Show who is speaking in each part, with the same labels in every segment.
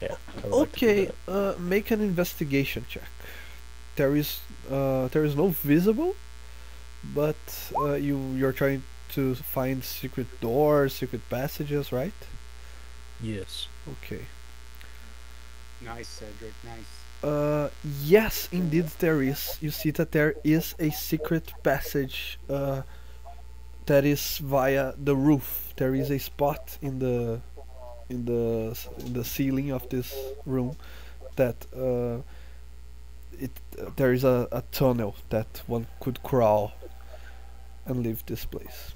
Speaker 1: Yeah. I would like to do
Speaker 2: Okay,
Speaker 1: that.
Speaker 2: make an investigation check. There is no visible, but you're trying to find secret doors, secret passages, right?
Speaker 1: Yes.
Speaker 2: Okay.
Speaker 3: Nice, Cedric. Nice.
Speaker 2: Yes, indeed there is. You see that there is a secret passage that is via the roof. There is a spot in the ceiling of this room that there is a tunnel that one could crawl and leave this place.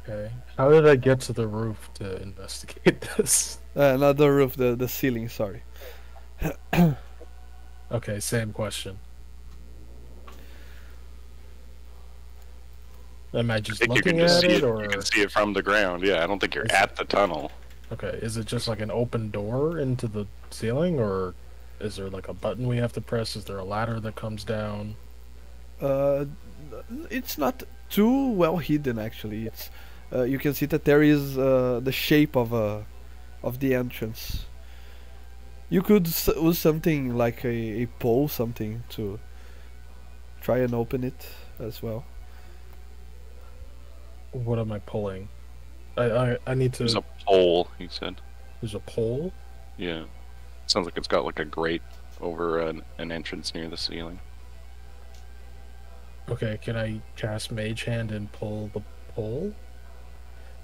Speaker 1: Okay. How did I get to the roof to investigate this?
Speaker 2: Not the roof, the ceiling. Sorry.
Speaker 1: Okay, same question. Am I
Speaker 4: I
Speaker 1: just
Speaker 4: think you can
Speaker 1: looking
Speaker 4: just
Speaker 1: at
Speaker 4: see
Speaker 1: it,
Speaker 4: it.
Speaker 1: or
Speaker 4: You can see it from the ground. Yeah, I don't think you're
Speaker 1: Is-
Speaker 4: at the tunnel.
Speaker 1: okay, is it just like an open door into the ceiling, or is there like a button we have to press? Is there a ladder that comes down?
Speaker 2: Uh, it's not too well hidden actually. It's you can see that there is the shape of the entrance. You could use something like a pole, something to try and open it as well.
Speaker 1: What am I pulling? I need to.
Speaker 4: There's a pole, he said.
Speaker 1: There's a pole.
Speaker 4: Yeah. Sounds like it's got like a grate over an entrance near the ceiling.
Speaker 1: Okay, can I cast Mage Hand and pull the pole?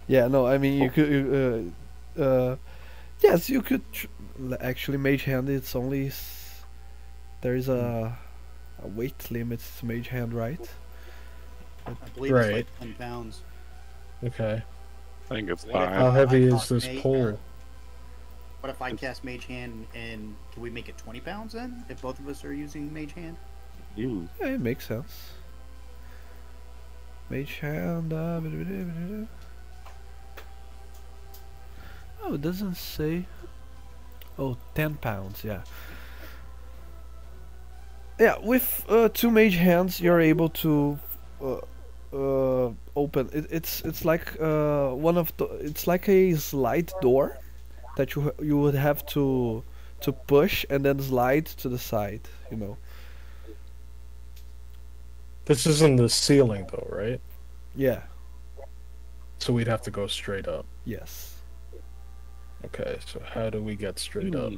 Speaker 2: Yeah, no, I mean you could. Yes, you could actually mage hand. It's only there is a weight limit to mage hand, right?
Speaker 3: I believe it's
Speaker 1: Right.
Speaker 3: like 10 pounds.
Speaker 1: Okay.
Speaker 4: I think it's
Speaker 3: What if,
Speaker 4: fine.
Speaker 1: How heavy
Speaker 3: I
Speaker 1: is this
Speaker 3: cast
Speaker 1: pole?
Speaker 3: What if I cast Mage Hand and can we make it 20 pounds then? If both of us are using Mage Hand?
Speaker 4: Ooh.
Speaker 2: Yeah, it makes sense. Mage hand. Oh, it doesn't say. Oh, 10 pounds. Yeah. Yeah, with two mage hands, you're able to open. It's like one of the. It's like a slide door that you would have to push and then slide to the side. You know.
Speaker 1: This is in the ceiling, though, right?
Speaker 2: Yeah.
Speaker 1: So we'd have to go straight up.
Speaker 2: Yes.
Speaker 1: Okay, so how do we get straight up?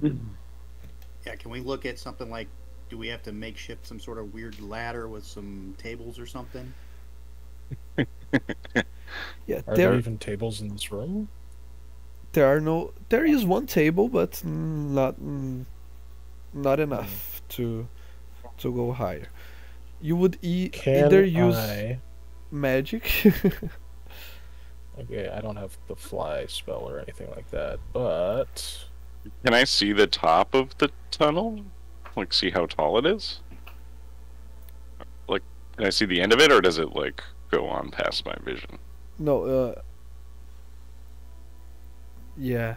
Speaker 3: Yeah, can we look at something like, do we have to makeshift some sort of weird ladder with some tables or something?
Speaker 2: Yeah.
Speaker 1: Are there even tables in this room?
Speaker 2: There are no. There is one table, but not enough to go higher. You would
Speaker 1: Can
Speaker 2: either use
Speaker 1: I...
Speaker 2: magic.
Speaker 1: Okay, I don't have the fly spell or anything like that, but...
Speaker 4: Can I see the top of the tunnel? Like, see how tall it is? Like, can I see the end of it, or does it, like, go on past my vision?
Speaker 2: No. Yeah.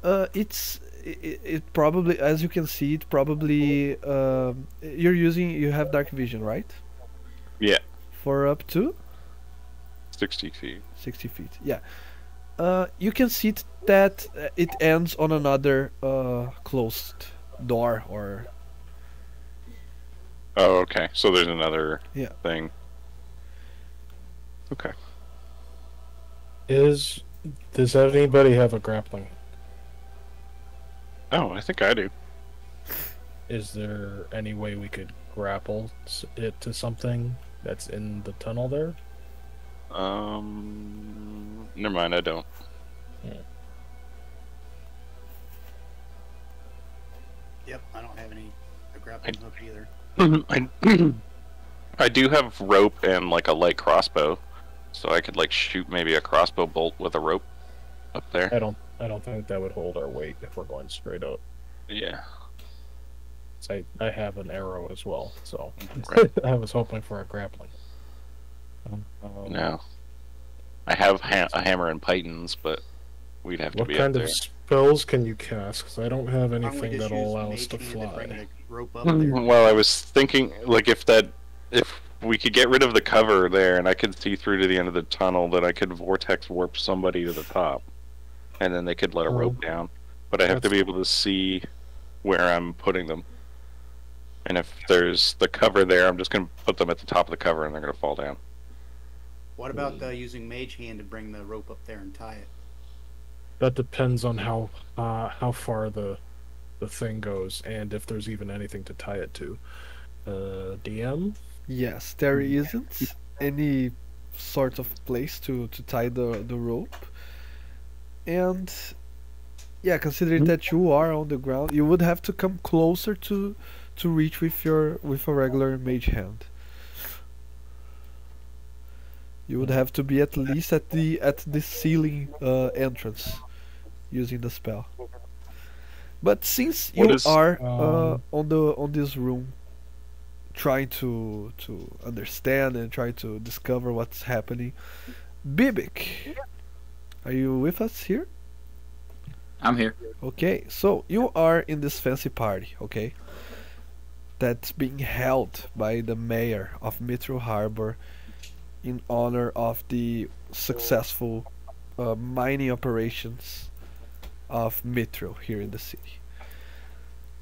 Speaker 2: It probably, as you can see, it probably you have dark vision, right?
Speaker 4: Yeah,
Speaker 2: For up to
Speaker 4: 60 feet.
Speaker 2: 60 feet. Yeah. You can see that it ends on another closed door or
Speaker 4: Oh, okay. So there's another
Speaker 2: yeah.
Speaker 4: thing. Okay.
Speaker 1: Does anybody have a grappling?
Speaker 4: Oh, I think I do.
Speaker 1: Is there any way we could grapple it to something that's in the tunnel there?
Speaker 4: Never mind, I don't.
Speaker 3: Yep, I don't have any grappling hook either.
Speaker 4: I do have rope and like a light crossbow, so I could like shoot maybe a crossbow bolt with a rope up there.
Speaker 1: I don't think that would hold our weight if we're going straight up.
Speaker 4: Yeah.
Speaker 1: So I have an arrow as well, so
Speaker 4: Right.
Speaker 1: I was hoping for a grappling.
Speaker 4: No. I have a hammer and pythons, but we'd have to
Speaker 1: What
Speaker 4: be
Speaker 1: kind
Speaker 4: up
Speaker 1: of
Speaker 4: there.
Speaker 1: spells can you cast? Because I don't have
Speaker 3: Why don't we
Speaker 1: anything
Speaker 3: just
Speaker 1: that'll
Speaker 3: use
Speaker 1: allow us
Speaker 3: Mage
Speaker 1: to
Speaker 3: Hand bring
Speaker 1: fly.
Speaker 3: the rope up there?
Speaker 4: Well, I was thinking, like, if we could get rid of the cover there and I could see through to the end of the tunnel, then I could vortex warp somebody to the top. and then they could let a rope down. But I have to be able to see where I'm putting them. And if there's the cover there, I'm just going to put them at the top of the cover and they're going to fall down.
Speaker 3: What about using Mage Hand to bring the rope up there and tie it?
Speaker 1: That depends on how far the thing goes and if there's even anything to tie it to. DM?
Speaker 2: Yes, there isn't any sort of place to tie the rope. And yeah, considering that you are on the ground, you would have to come closer to reach with a regular mage hand. You would have to be at least at the ceiling entrance using the spell. But since you are on this room, trying to understand and try to discover what's happening, Bibbick, are you with us here?
Speaker 5: I'm here.
Speaker 2: Okay, so you are in this fancy party, okay? That's being held by the mayor of Mithril Harbour in honor of the successful mining operations of Mithril here in the city.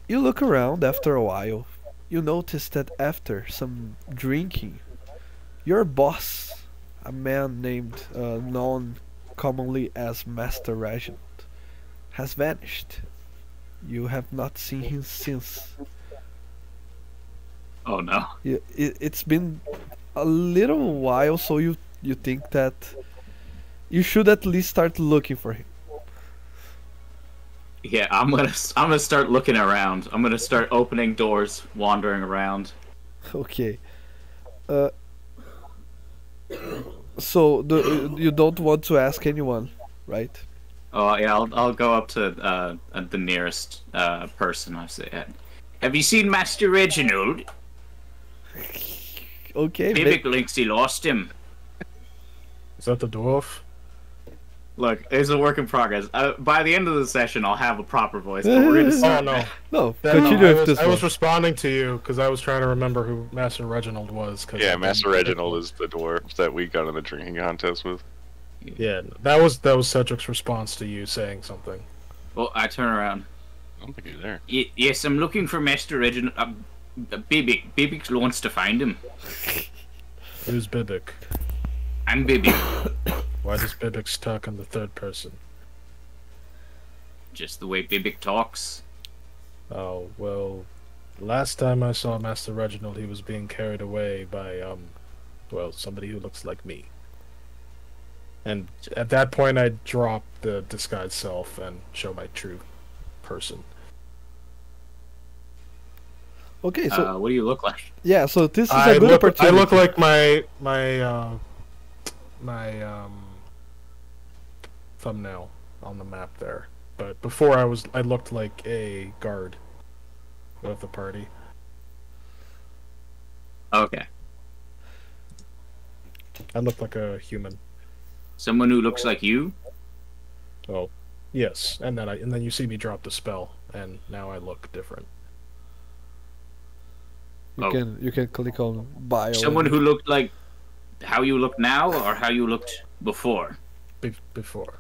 Speaker 2: You look around after a while. You notice that after some drinking, your boss, a man named known commonly as Master Reginald, has vanished. You have not seen him since.
Speaker 5: Oh no.
Speaker 2: It's been a little while, so you think that you should at least start looking for him.
Speaker 5: Yeah, I'm gonna start looking around. I'm gonna start opening doors, wandering around.
Speaker 2: Okay. So you don't want to ask anyone, right?
Speaker 5: Oh yeah, I'll go up to the nearest person. I say, have you seen Master Reginald?
Speaker 2: Okay.
Speaker 5: Bibbick thinks he lost him.
Speaker 1: Is that the dwarf?
Speaker 5: Look, it's a work in progress. By the end of the session, I'll have a proper voice. But we're gonna start.
Speaker 1: Oh no.
Speaker 2: No,
Speaker 1: Yeah,
Speaker 2: continue with this
Speaker 1: I
Speaker 2: one.
Speaker 1: was responding to you because I was trying to remember who Master Reginald was.
Speaker 4: Yeah, Master Reginald is the dwarf that we got in the drinking contest with.
Speaker 1: Yeah, that was Cedric's response to you saying something.
Speaker 5: Well, I turn around.
Speaker 4: I don't think he's there.
Speaker 5: Yes, I'm looking for Master Reginald. Bibbick. Bibbick wants to find him.
Speaker 1: Who's Bibbick?
Speaker 5: I'm Bibbick.
Speaker 1: Why does Bibbick talk in the third person?
Speaker 5: Just the way Bibbick talks.
Speaker 1: Oh, well, last time I saw Master Reginald, he was being carried away by, well, somebody who looks like me. And at that point, I drop the disguised self and show my true person.
Speaker 2: Okay, so
Speaker 5: What do you look like?
Speaker 2: yeah, so this is a good opportunity.
Speaker 1: I look like my thumbnail on the map there. But before I looked like a guard of the party.
Speaker 5: Okay.
Speaker 1: I look like a human.
Speaker 5: Someone who looks like you?
Speaker 1: Oh, yes. And then you see me drop the spell, and now I look different.
Speaker 2: You can click on bio.
Speaker 5: Someone who looked like how you look now, or how you looked before?
Speaker 1: Before.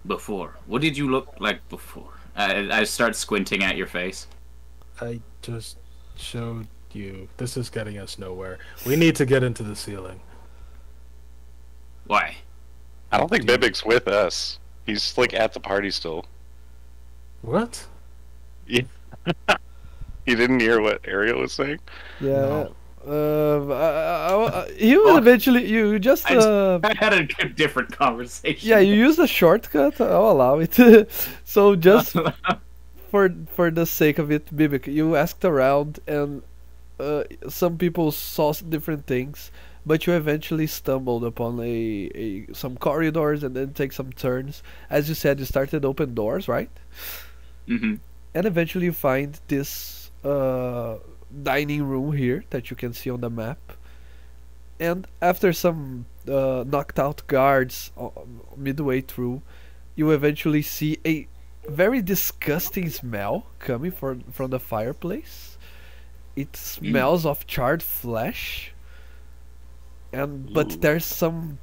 Speaker 5: Before. What did you look like before? I start squinting at your face.
Speaker 1: I just showed you. This is getting us nowhere. We need to get into the ceiling.
Speaker 5: Why?
Speaker 4: I don't think Bibbick's with us. He's like at the party still.
Speaker 1: What?
Speaker 4: Yeah. You didn't hear what Ariel was saying?
Speaker 2: Yeah.
Speaker 1: No.
Speaker 2: He will eventually. You just.
Speaker 5: I had a different conversation.
Speaker 2: Yeah, you used a shortcut. I'll allow it. So just for the sake of it, Bibbick, you asked around, and some people saw different things, but you eventually stumbled upon some corridors and then take some turns. As you said, you started open doors, right?
Speaker 5: Mm-hmm.
Speaker 2: And eventually you find this dining room here that you can see on the map. And after some knocked out guards midway through, you eventually see a very disgusting smell coming from the fireplace. It smells of charred flesh, but there's some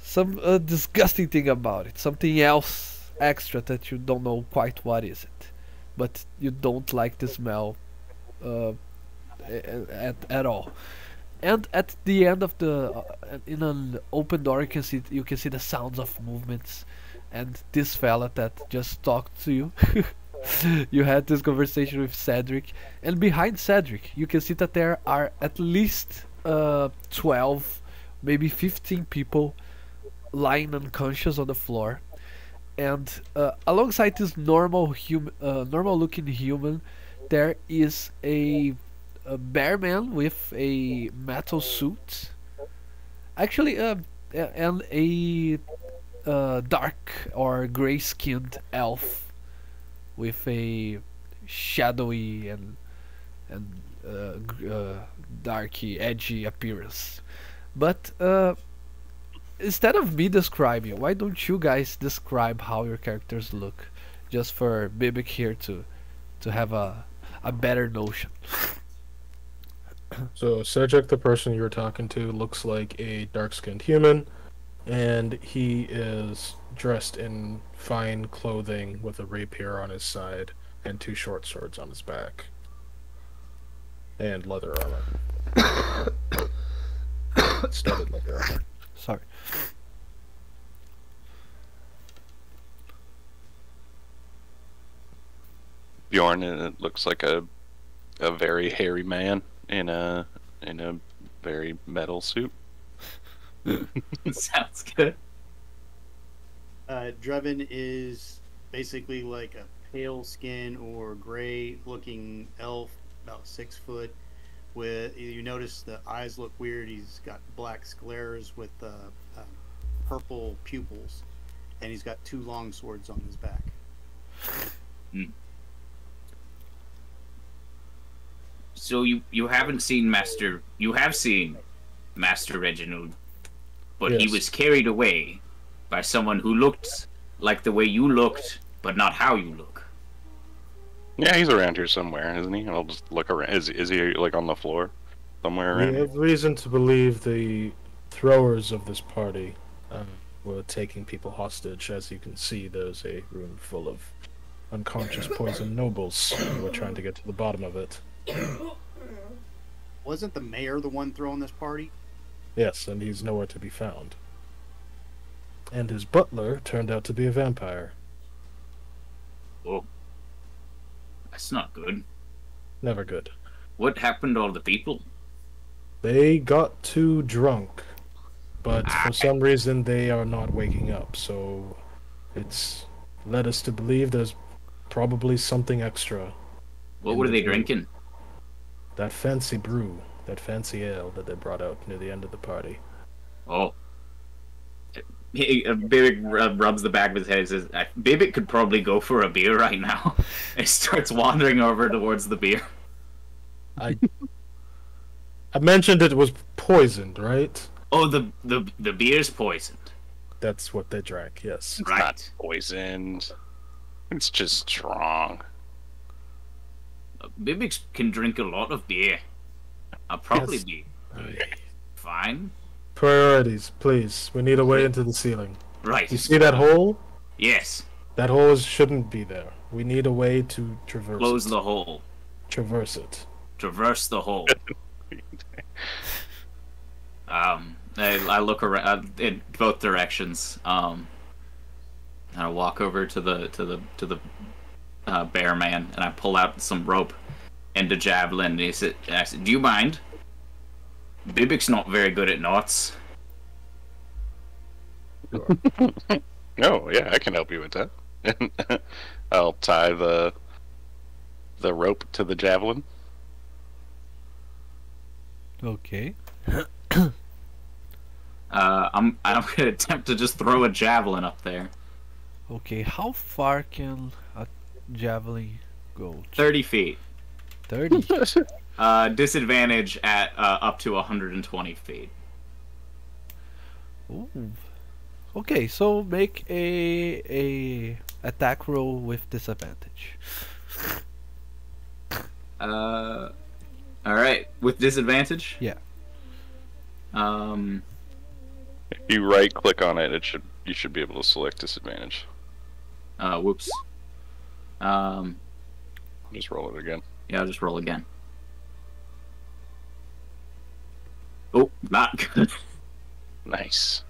Speaker 2: some disgusting thing about it. Something else extra that you don't know quite what is it, but you don't like the smell at all. And at the end of the in an open door, you can see the sounds of movements, and this fella that just talked to you. You had this conversation with Cedric, and behind Cedric, you can see that there are at least 12, maybe 15 people lying unconscious on the floor. And alongside this normal looking human, there is a bear man with a metal suit. Actually, and a dark or gray skinned elf with a shadowy and darky, edgy appearance. But instead of me describing, why don't you guys describe how your characters look, just for Bibbick here to have a better notion.
Speaker 1: So Cedric, the person you were talking to, looks like a dark-skinned human, and he is dressed in fine clothing with a rapier on his side and 2 short swords on his back. And leather armor. Studded leather armor.
Speaker 2: Sorry.
Speaker 4: Bjorn, it looks like a very hairy man in a very metal suit.
Speaker 5: Sounds good.
Speaker 3: Drevon is basically like a pale skin or gray looking elf, about 6 foot. With, you notice the eyes look weird. He's got black sclerae with purple pupils, and he's got 2 long swords on his back.
Speaker 5: Mm. So you haven't seen Master. You have seen Master Reginald, but he
Speaker 1: Yes.
Speaker 5: was carried away by someone who looked like the way you looked, but not how you look.
Speaker 4: Yeah, he's around here somewhere, isn't he? I'll just look around. Is he like on the floor somewhere around?
Speaker 1: We
Speaker 4: here?
Speaker 1: have reason to believe the throwers of this party were taking people hostage. As you can see, there's a room full of unconscious poison nobles. We're trying to get to the bottom of it.
Speaker 3: Wasn't the mayor the one throwing this party?
Speaker 1: Yes, and he's nowhere to be found. And his butler turned out to be a vampire.
Speaker 5: Oh, that's not good.
Speaker 1: Never good.
Speaker 5: What happened to all the people?
Speaker 1: They got too drunk, but for some reason they are not waking up, so it's led us to believe there's probably something extra.
Speaker 5: What
Speaker 1: in
Speaker 5: were
Speaker 1: the
Speaker 5: they
Speaker 1: brew.
Speaker 5: drinking?
Speaker 1: That fancy brew, that fancy ale that they brought out near the end of the party.
Speaker 5: Oh. Bibbick rubs the back of his head and says, Bibbick could probably go for a beer right now. And starts wandering over towards the beer.
Speaker 1: I mentioned it was poisoned, right?
Speaker 5: Oh, the beer's poisoned.
Speaker 1: That's what they drank, yes.
Speaker 4: It's
Speaker 5: Right.
Speaker 4: not poisoned. It's just strong.
Speaker 5: Bibbick can drink a lot of beer. I'll probably
Speaker 1: Yes.
Speaker 5: be fine.
Speaker 1: Priorities, please. We need a way into the ceiling.
Speaker 5: Right.
Speaker 1: You see that hole?
Speaker 5: Yes.
Speaker 1: That hole shouldn't be there. We need a way to traverse
Speaker 5: Close
Speaker 1: it.
Speaker 5: the hole.
Speaker 1: Traverse it.
Speaker 5: Traverse the hole. I look around in both directions. And I walk over to the bear man, and I pull out some rope and a javelin. And I said, "Do you mind? Bibbick's not very good at knots."
Speaker 4: Oh, yeah, I can help you with that. I'll tie the rope to the javelin.
Speaker 2: Okay.
Speaker 5: I'm gonna attempt to just throw a javelin up there.
Speaker 2: Okay, how far can a javelin go?
Speaker 5: 30 feet.
Speaker 2: 30?
Speaker 5: Disadvantage at up to 120 feet.
Speaker 2: Ooh. Okay, so make a attack roll with disadvantage.
Speaker 5: All right, with disadvantage.
Speaker 2: Yeah.
Speaker 4: If you right click on it, you should be able to select disadvantage.
Speaker 5: Whoops.
Speaker 4: Just roll it again.
Speaker 5: Yeah, I'll just roll again. Oh, not good.
Speaker 4: Nice.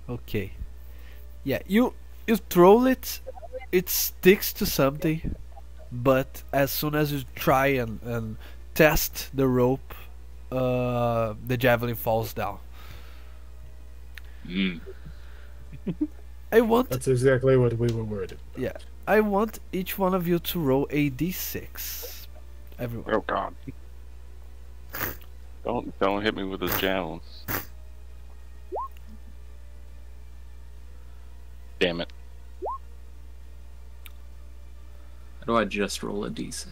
Speaker 2: Okay. Yeah, you throw it, it sticks to something, but as soon as you try and test the rope, the javelin falls down.
Speaker 5: Mm.
Speaker 2: I want
Speaker 1: That's exactly what we were worried about.
Speaker 2: Yeah, I want each one of you to roll a d6. Everyone.
Speaker 4: Oh god. Don't hit me with this javelin. Damn it.
Speaker 5: How do I just roll a d6?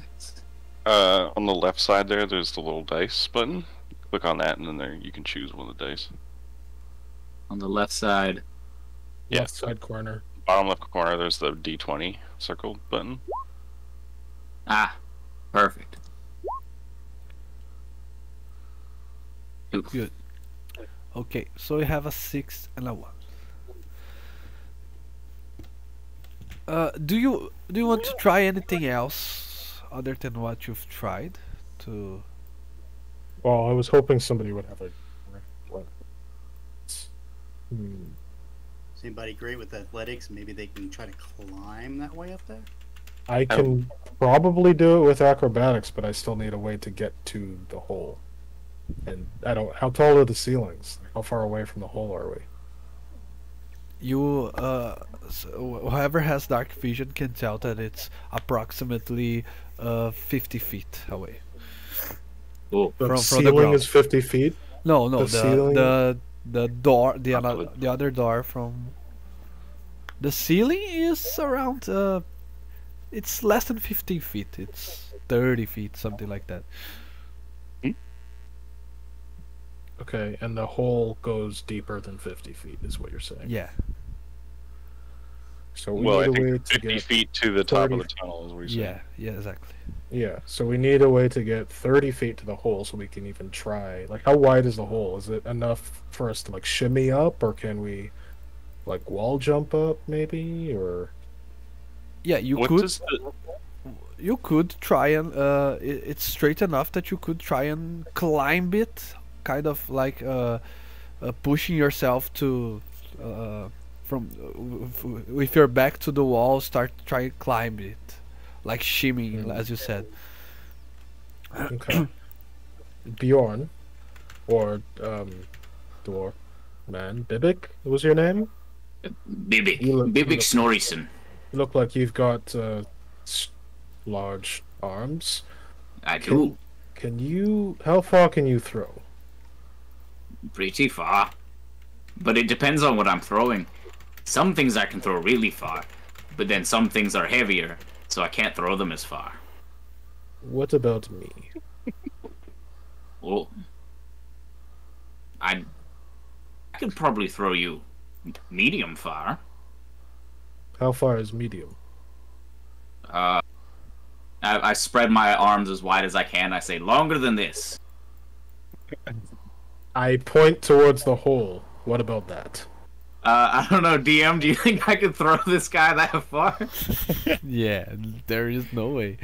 Speaker 4: On the left side there's the little dice button. Click on that and then there you can choose one of the dice.
Speaker 5: On the left side.
Speaker 4: Yeah.
Speaker 1: Left side corner.
Speaker 4: Bottom left corner there's the D20 circled button.
Speaker 5: Ah, perfect. Oof.
Speaker 2: Good. Okay, so we have a 6 and a 1. Do you want to try anything else other than what you've tried? To
Speaker 1: Well, I was hoping somebody would have a. Hmm.
Speaker 3: Is anybody great with athletics? Maybe they can try to climb that way up there.
Speaker 1: I can probably do it with acrobatics, but I still need a way to get to the hole. And I don't. How tall are the ceilings? How far away from the hole are we?
Speaker 2: you whoever has dark vision can tell that it's approximately 50 feet away.
Speaker 5: Oh,
Speaker 1: The
Speaker 2: From the
Speaker 1: ceiling
Speaker 2: ground.
Speaker 1: is 50 feet.
Speaker 2: No, no,
Speaker 1: The ceiling?
Speaker 2: the door, the
Speaker 4: Up to
Speaker 2: other, the other door from the ceiling is around. It's less than 15 feet. It's 30 feet, something like that.
Speaker 1: Okay, and the hole goes deeper than 50 feet, is what you're saying.
Speaker 2: Yeah.
Speaker 1: So we
Speaker 4: Well, I
Speaker 1: need a way
Speaker 4: think
Speaker 1: to
Speaker 4: 50
Speaker 1: get.
Speaker 4: feet to the top of
Speaker 1: 30
Speaker 4: the tunnel is what you're saying.
Speaker 2: Yeah. Yeah. Exactly.
Speaker 1: Yeah, so we need a way to get 30 feet to the hole so we can even try. Like, how wide is the hole? Is it enough for us to, like, shimmy up, or can we, like, wall jump up, maybe? Or.
Speaker 2: Yeah. You
Speaker 4: What
Speaker 2: could.
Speaker 4: does the,
Speaker 2: You could try and it's straight enough that you could try and climb it, kind of like pushing yourself to from with your back to the wall, start trying to climb it, like shimmying, as you said.
Speaker 1: Okay. Bjorn, or, dwarf man, Bibbick, was your name?
Speaker 5: Bibbick.
Speaker 1: You look-
Speaker 5: Bibbick
Speaker 1: you look-
Speaker 5: Snorrison.
Speaker 1: You look like you've got large arms.
Speaker 5: I do.
Speaker 1: Can you. How far can you throw?
Speaker 5: Pretty far. But it depends on what I'm throwing. Some things I can throw really far, but then some things are heavier, so I can't throw them as far.
Speaker 1: What about me?
Speaker 5: Well, I could probably throw you medium far.
Speaker 1: How far is medium?
Speaker 5: I spread my arms as wide as I can. I say, longer than this.
Speaker 1: I point towards the hole. What about that?
Speaker 5: I don't know, DM, do you think I could throw this guy that far?
Speaker 2: Yeah, there is no way.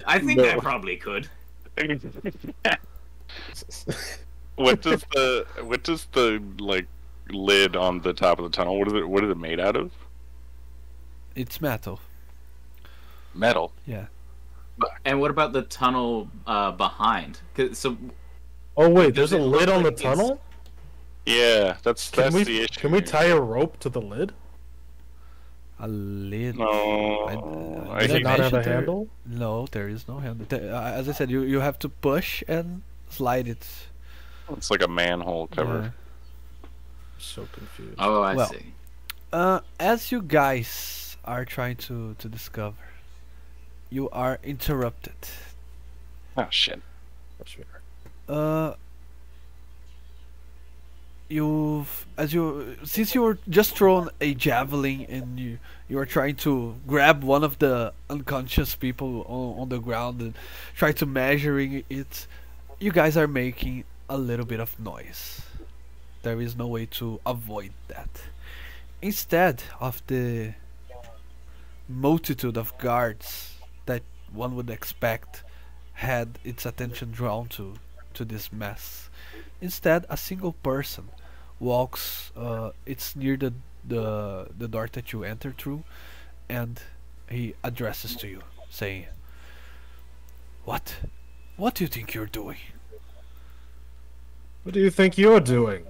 Speaker 5: I think
Speaker 1: No.
Speaker 5: I probably could.
Speaker 4: what does the like lid on the top of the tunnel? What is it made out of?
Speaker 2: It's metal.
Speaker 4: Metal.
Speaker 2: Yeah.
Speaker 5: And what about the tunnel behind? So
Speaker 1: Oh wait,
Speaker 5: Does
Speaker 1: there's a
Speaker 5: it look
Speaker 1: lid on the
Speaker 5: like it's-
Speaker 1: tunnel?
Speaker 4: Yeah, that's the issue.
Speaker 1: Can we tie a rope to the lid?
Speaker 2: A lid.
Speaker 4: No,
Speaker 2: I
Speaker 4: I
Speaker 1: Does it
Speaker 2: think
Speaker 1: not have a
Speaker 2: mentioned there-
Speaker 1: handle?
Speaker 2: No, there is no handle. As I said, you have to push and slide it.
Speaker 4: it's like a manhole cover.
Speaker 1: So confused.
Speaker 5: Oh, I
Speaker 2: Well.
Speaker 5: see.
Speaker 2: As you guys are trying to discover, you are interrupted.
Speaker 4: Oh shit.
Speaker 1: That's fair.
Speaker 2: Since you were just thrown a javelin and you are trying to grab one of the unconscious people on the ground and try to measuring it, you guys are making a little bit of noise. There is no way to avoid that. Instead of the multitude of guards that one would expect had its attention drawn to this mess, instead a single person walks. It's near the door that you enter through, and he addresses to you, saying, "What? What do you think you're doing?"
Speaker 1: What do you think you're doing?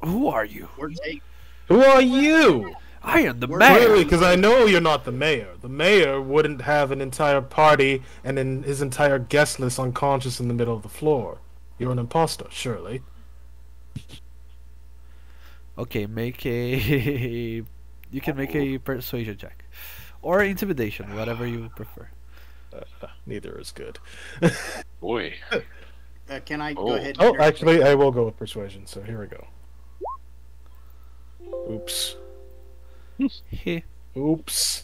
Speaker 2: Who are you?
Speaker 3: We're taking.
Speaker 1: Who are you?
Speaker 2: I am the
Speaker 3: We're
Speaker 2: mayor.
Speaker 1: Clearly, because I know you're not the mayor. The mayor wouldn't have an entire party and then his entire guest list unconscious in the middle of the floor. You're an imposter, surely.
Speaker 2: Okay, make a. You can make a persuasion check, or intimidation, whatever you prefer.
Speaker 1: Neither is good.
Speaker 4: Boy.
Speaker 3: Can I
Speaker 4: Oh.
Speaker 3: go ahead?
Speaker 1: Oh,
Speaker 3: and
Speaker 1: actually, I will go with persuasion, so here we go. Oops.
Speaker 2: Heh.
Speaker 1: Oops.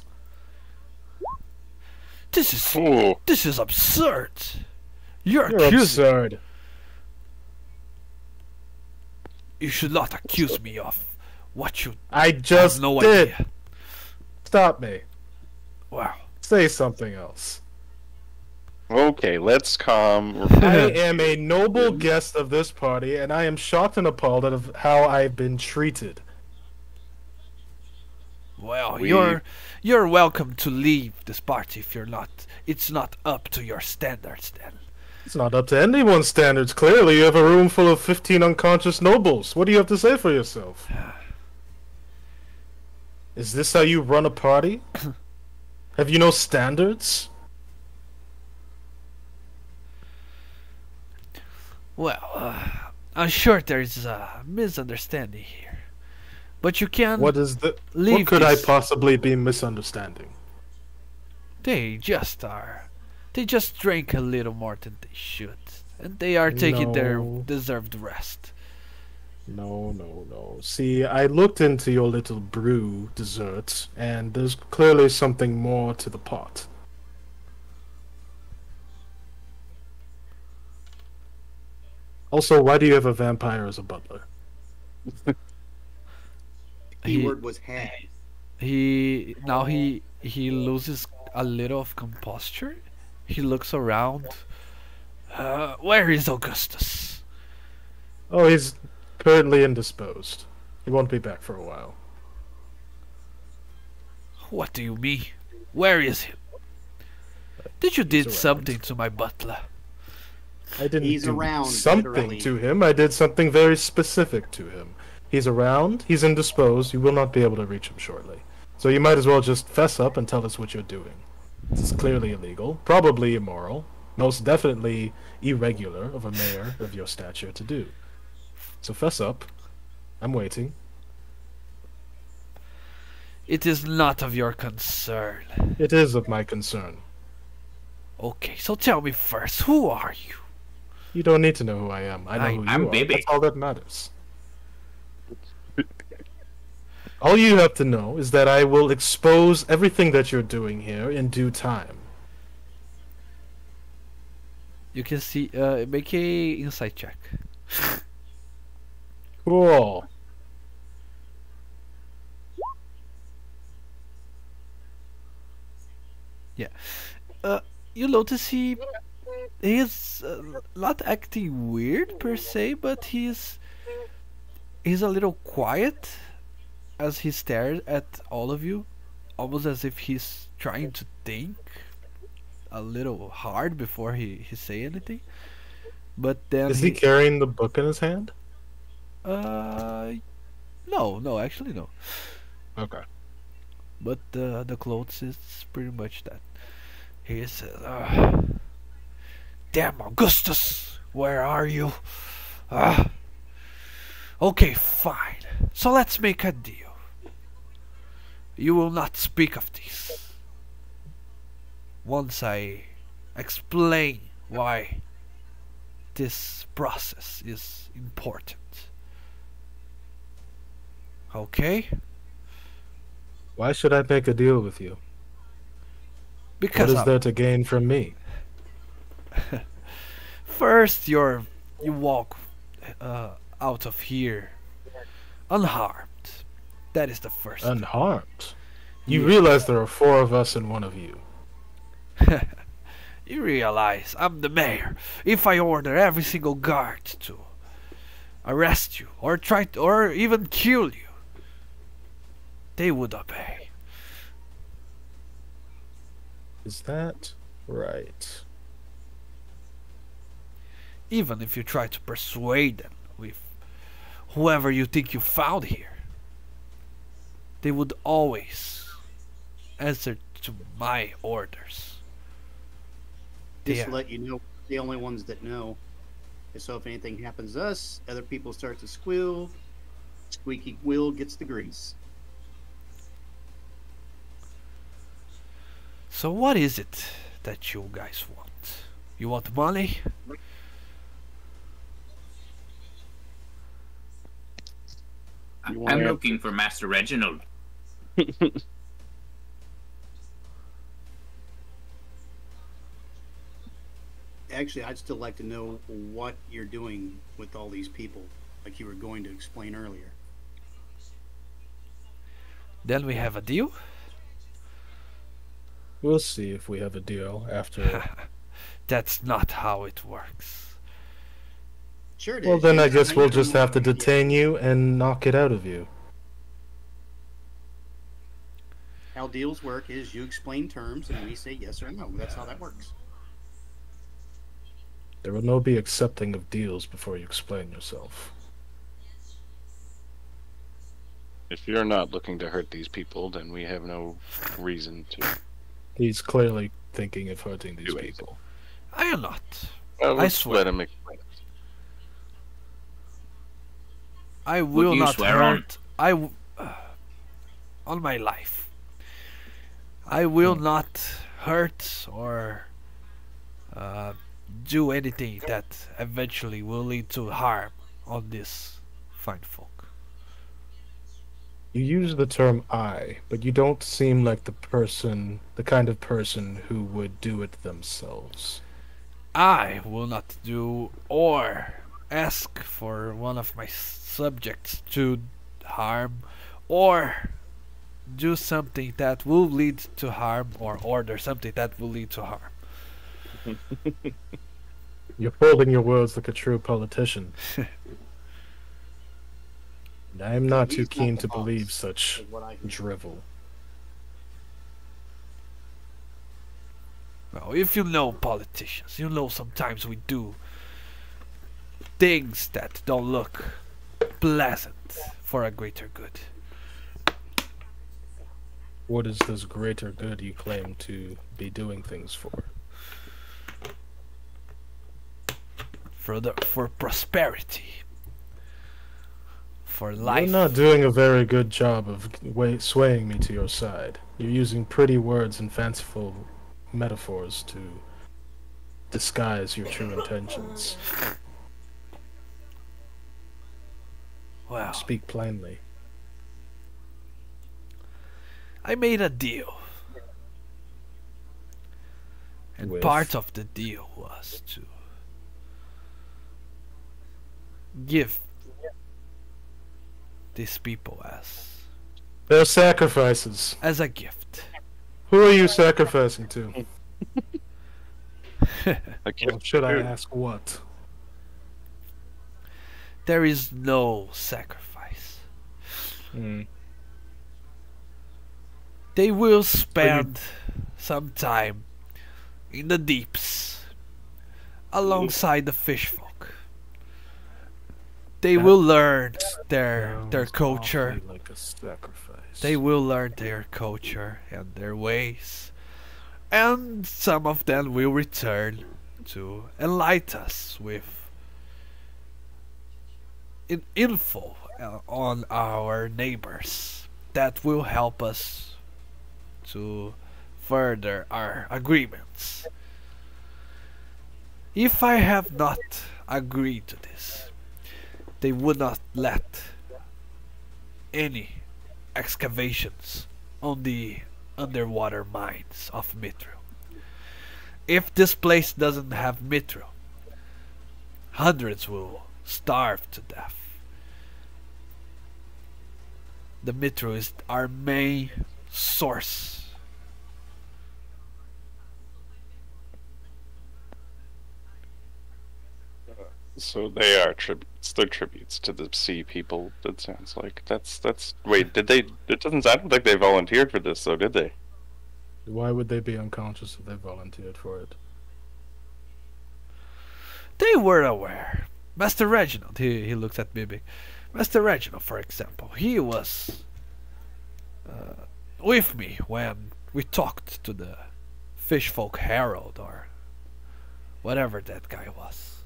Speaker 4: Oh.
Speaker 2: This is absurd. You're
Speaker 1: You're
Speaker 2: accusing.
Speaker 1: absurd.
Speaker 2: You should not accuse me of what you
Speaker 1: I just
Speaker 2: have no
Speaker 1: did.
Speaker 2: idea.
Speaker 1: Stop me.
Speaker 2: Wow.
Speaker 1: Say something else.
Speaker 4: Okay, let's calm.
Speaker 1: I am a noble guest of this party, and I am shocked and appalled at how I've been treated.
Speaker 2: Well,
Speaker 4: We-
Speaker 2: you're welcome to leave this party if you're not. It's not up to your standards then.
Speaker 1: It's not up to anyone's standards. Clearly, you have a room full of 15 unconscious nobles. What do you have to say for yourself? Is this how you run a party? Have you no standards?
Speaker 2: Well, I'm sure there's a misunderstanding here, but you can
Speaker 1: What is the?
Speaker 2: leave
Speaker 1: What could I
Speaker 2: this-
Speaker 1: possibly be misunderstanding?
Speaker 2: They just are. They just drank a little more than they should, and they are taking their
Speaker 1: No.
Speaker 2: deserved rest.
Speaker 1: No, no, no. See, I looked into your little brew dessert, and there's clearly something more to the pot. Also, why do you have a vampire as a butler?
Speaker 3: the keyword was had.
Speaker 2: He loses a little of composture. He looks around. Where is Augustus?
Speaker 1: Oh, he's currently indisposed. He won't be back for a while.
Speaker 2: What do you mean? Where is he? Did you did
Speaker 1: around.
Speaker 2: something to my butler?
Speaker 1: I didn't
Speaker 3: He's
Speaker 1: do
Speaker 3: around,
Speaker 1: something
Speaker 3: literally.
Speaker 1: to him. I did something very specific to him. He's around. He's indisposed. You will not be able to reach him shortly. So you might as well just fess up and tell us what you're doing. This is clearly illegal, probably immoral, most definitely irregular of a mayor of your stature to do. So fess up. I'm waiting.
Speaker 2: It is not of your concern.
Speaker 1: It is of my concern.
Speaker 2: Okay, so tell me first, who are you?
Speaker 1: You don't need to know who I am. I know who you
Speaker 5: I'm
Speaker 1: are.
Speaker 5: Bibbick.
Speaker 1: That's all that matters. All you have to know is that I will expose everything that you're doing here in due time.
Speaker 2: You can see. Make a insight check.
Speaker 1: Cool.
Speaker 2: You notice he is not acting weird per se, but he's a little quiet as he stares at all of you, almost as if he's trying to think a little hard before he say anything. But then
Speaker 1: Is he carrying the book in his hand?
Speaker 2: no, actually no.
Speaker 1: Okay.
Speaker 2: But the clothes is pretty much that. He says, "Damn Augustus, where are you? Okay, fine. So let's make a deal. You will not speak of this. Once I explain why this process is important. Okay?
Speaker 1: Why should I make a deal with you? What
Speaker 2: Because
Speaker 1: is there to gain from me?
Speaker 2: First, you walk out of here unharmed. That is the first.
Speaker 1: Unharmed. You
Speaker 2: Yeah.
Speaker 1: realize there are 4 of us and 1 of you.
Speaker 2: You realize I'm the mayor. If I order every single guard to arrest you or or even kill you, they would obey.
Speaker 1: Is that right?
Speaker 2: Even if you try to persuade them with whoever you think you found here, they would always answer to my orders.
Speaker 3: Just
Speaker 2: Yeah.
Speaker 3: to let you know, the only ones that know. And so if anything happens to us, other people start to squeal. Squeaky wheel gets the grease.
Speaker 2: So what is it that you guys want? You want money?
Speaker 5: I'm looking for Master Reginald.
Speaker 3: Actually, I'd still like to know what you're doing with all these people, like you were going to explain earlier.
Speaker 2: Then we have a deal?
Speaker 1: We'll see if we have a deal after.
Speaker 2: That's not how it works.
Speaker 3: Sure it
Speaker 1: Well,
Speaker 3: is.
Speaker 1: then I
Speaker 3: You-
Speaker 1: guess we'll just have to
Speaker 3: Yeah.
Speaker 1: detain you and knock it out of you.
Speaker 3: How deals work is you explain terms and we say yes or no. That's how that works.
Speaker 1: There will no be accepting of deals before you explain yourself.
Speaker 4: If you're not looking to hurt these people, then we have no reason to.
Speaker 1: He's clearly thinking of hurting these
Speaker 4: Do it.
Speaker 1: people.
Speaker 2: I am not.
Speaker 4: Well,
Speaker 2: I
Speaker 4: let's
Speaker 2: swear.
Speaker 4: let him explain it.
Speaker 2: I will
Speaker 5: you
Speaker 2: not
Speaker 5: swear on?
Speaker 2: hurt. On my life. I will not hurt or do anything that eventually will lead to harm on this fine folk.
Speaker 1: You use the term I, but you don't seem like the kind of person who would do it themselves.
Speaker 2: I will not do or ask for one of my subjects to harm or do something that will lead to harm or order something that will lead to harm.
Speaker 1: You're holding your words like a true politician. And I am not too
Speaker 3: He's
Speaker 1: keen
Speaker 3: the
Speaker 1: to
Speaker 3: boss,
Speaker 1: believe such
Speaker 3: is what I hear.
Speaker 1: drivel.
Speaker 2: Well, if you know politicians, you know sometimes we do things that don't look pleasant for a greater good.
Speaker 1: What is this greater good you claim to be doing things for?
Speaker 2: For prosperity. For life.
Speaker 1: You're not doing a very good job of swaying me to your side. You're using pretty words and fanciful metaphors to disguise your true intentions.
Speaker 2: Well,
Speaker 1: Speak plainly.
Speaker 2: I made a deal. And
Speaker 1: With?
Speaker 2: part of the deal was to give these people
Speaker 1: They're sacrifices.
Speaker 2: as a gift.
Speaker 1: Who are you sacrificing to?
Speaker 4: Like,
Speaker 1: Or should I ask what?
Speaker 2: There is no sacrifice.
Speaker 1: Hmm.
Speaker 2: They will spend some time in the deeps alongside the fish folk. They
Speaker 1: That
Speaker 2: will learn their
Speaker 1: Sounds
Speaker 2: culture.
Speaker 1: awfully like a sacrifice.
Speaker 2: They will learn their culture and their ways. And some of them will return to enlighten us with info on our neighbors that will help us to further our agreements. If I have not agreed to this, they would not let any excavations on the underwater mines of Mithril. If this place doesn't have Mithril, Hundreds will starve to death. The Mithril is our main source.
Speaker 4: So they are tributes. They're tributes to the sea people. It sounds like that's. Wait, did they? It doesn't sound like they volunteered for this, though, did they?
Speaker 1: Why would they be unconscious if they volunteered for it?
Speaker 2: They were aware. Master Reginald, he looks at Bibbick. Master Reginald, for example, he was with me when we talked to the Fishfolk Herald or whatever that guy was.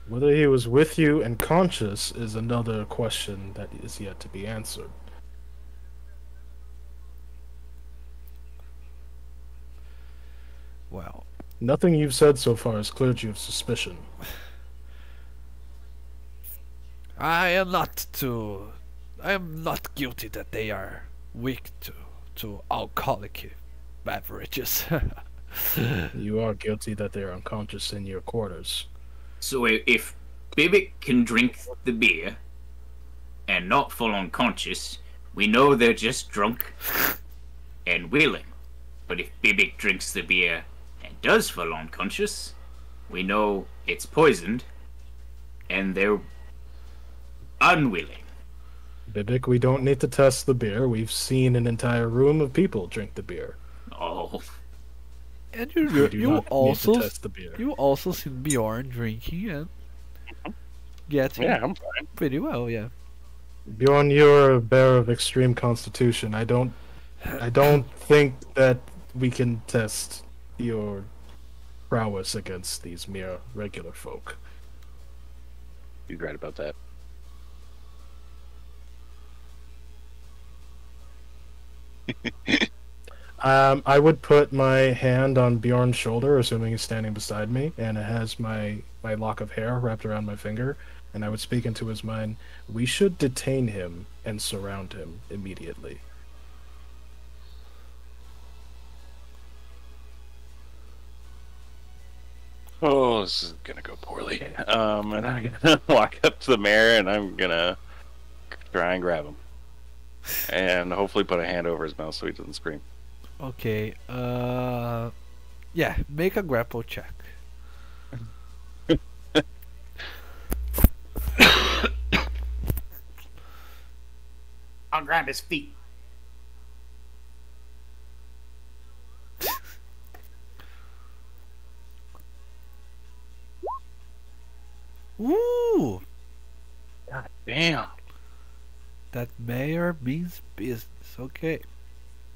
Speaker 1: Whether he was with you and conscious is another question that is yet to be answered.
Speaker 2: Well,
Speaker 1: Nothing you've said so far has cleared you of suspicion.
Speaker 2: I am not guilty that they are weak to alcoholic beverages.
Speaker 1: You are guilty that they are unconscious in your quarters.
Speaker 5: So if Bibbick can drink the beer and not fall unconscious, we know they're just drunk and willing. But if Bibbick drinks the beer and does fall unconscious, we know it's poisoned and they're unwilling.
Speaker 1: Bibbick, we don't need to test the beer. We've seen an entire room of people drink the beer.
Speaker 5: Oh,
Speaker 2: And
Speaker 1: We do
Speaker 2: you
Speaker 1: not
Speaker 2: also
Speaker 1: need to test the beer.
Speaker 2: you also seen Bjorn drinking and getting
Speaker 4: Yeah, I'm fine.
Speaker 2: pretty well, yeah.
Speaker 1: Bjorn, you're a bear of extreme constitution. I don't think that we can test your prowess against these mere regular folk.
Speaker 4: He's right about that.
Speaker 1: I would put my hand on Bjorn's shoulder, assuming he's standing beside me, and it has my lock of hair wrapped around my finger, and I would speak into his mind. We should detain him and surround him immediately.
Speaker 4: Oh, this is gonna go poorly. And I'm gonna walk up to the mayor and I'm gonna try and grab him. And hopefully put a hand over his mouth so he doesn't scream.
Speaker 2: Okay, yeah, make a grapple check.
Speaker 3: I'll grab his feet.
Speaker 2: Ooh,
Speaker 4: God damn.
Speaker 2: that mayor means business. Okay.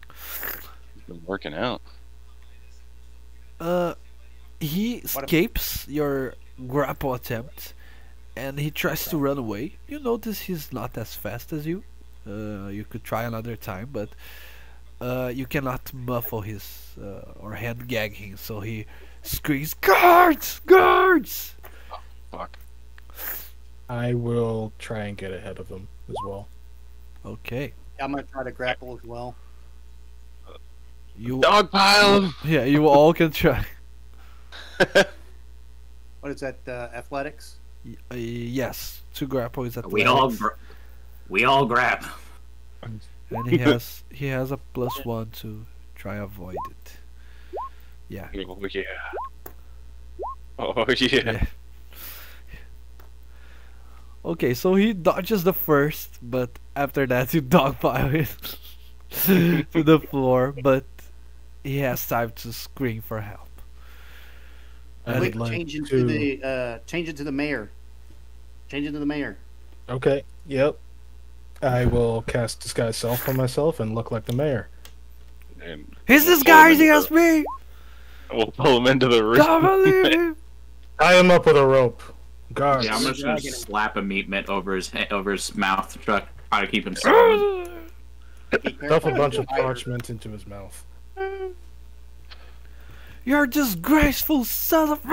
Speaker 4: It's been working out.
Speaker 2: He escapes your grapple attempt, and he tries to run away. You notice he's not as fast as you. You could try another time, but you cannot muffle his or hand gag him, so he screams, "Guards! Guards!"
Speaker 4: Fuck.
Speaker 1: I will try and get ahead of him as well.
Speaker 2: Okay.
Speaker 3: I'm gonna try to grapple as well.
Speaker 2: You
Speaker 4: Dogpile!
Speaker 2: yeah, you all can try.
Speaker 3: What is that? Athletics?
Speaker 2: Yes, to grapple is at
Speaker 5: we all grab.
Speaker 2: and he has a +1 to try avoid it. Yeah.
Speaker 4: Oh yeah. Oh yeah.
Speaker 2: Yeah. Okay, so he dodges the first, but after that you dogpile him to the floor, but he has time to scream for help.
Speaker 1: I'd
Speaker 3: Wait,
Speaker 1: like
Speaker 3: change
Speaker 1: to-
Speaker 3: it to the mayor. Change it to the mayor.
Speaker 1: Okay, yep. I will cast Disguise Self on myself and look like the mayor.
Speaker 4: And
Speaker 2: He's
Speaker 4: we'll
Speaker 2: disguising
Speaker 4: pull him
Speaker 2: as me!
Speaker 4: We'll pull him into the room.
Speaker 2: Don't believe him!
Speaker 1: Tie him up with a rope. Guards.
Speaker 5: Yeah, I'm just gonna slap a meat mitt over his mouth to try to keep him silent.
Speaker 1: Stuff a bunch of parchment into his mouth.
Speaker 2: You're a disgraceful son of...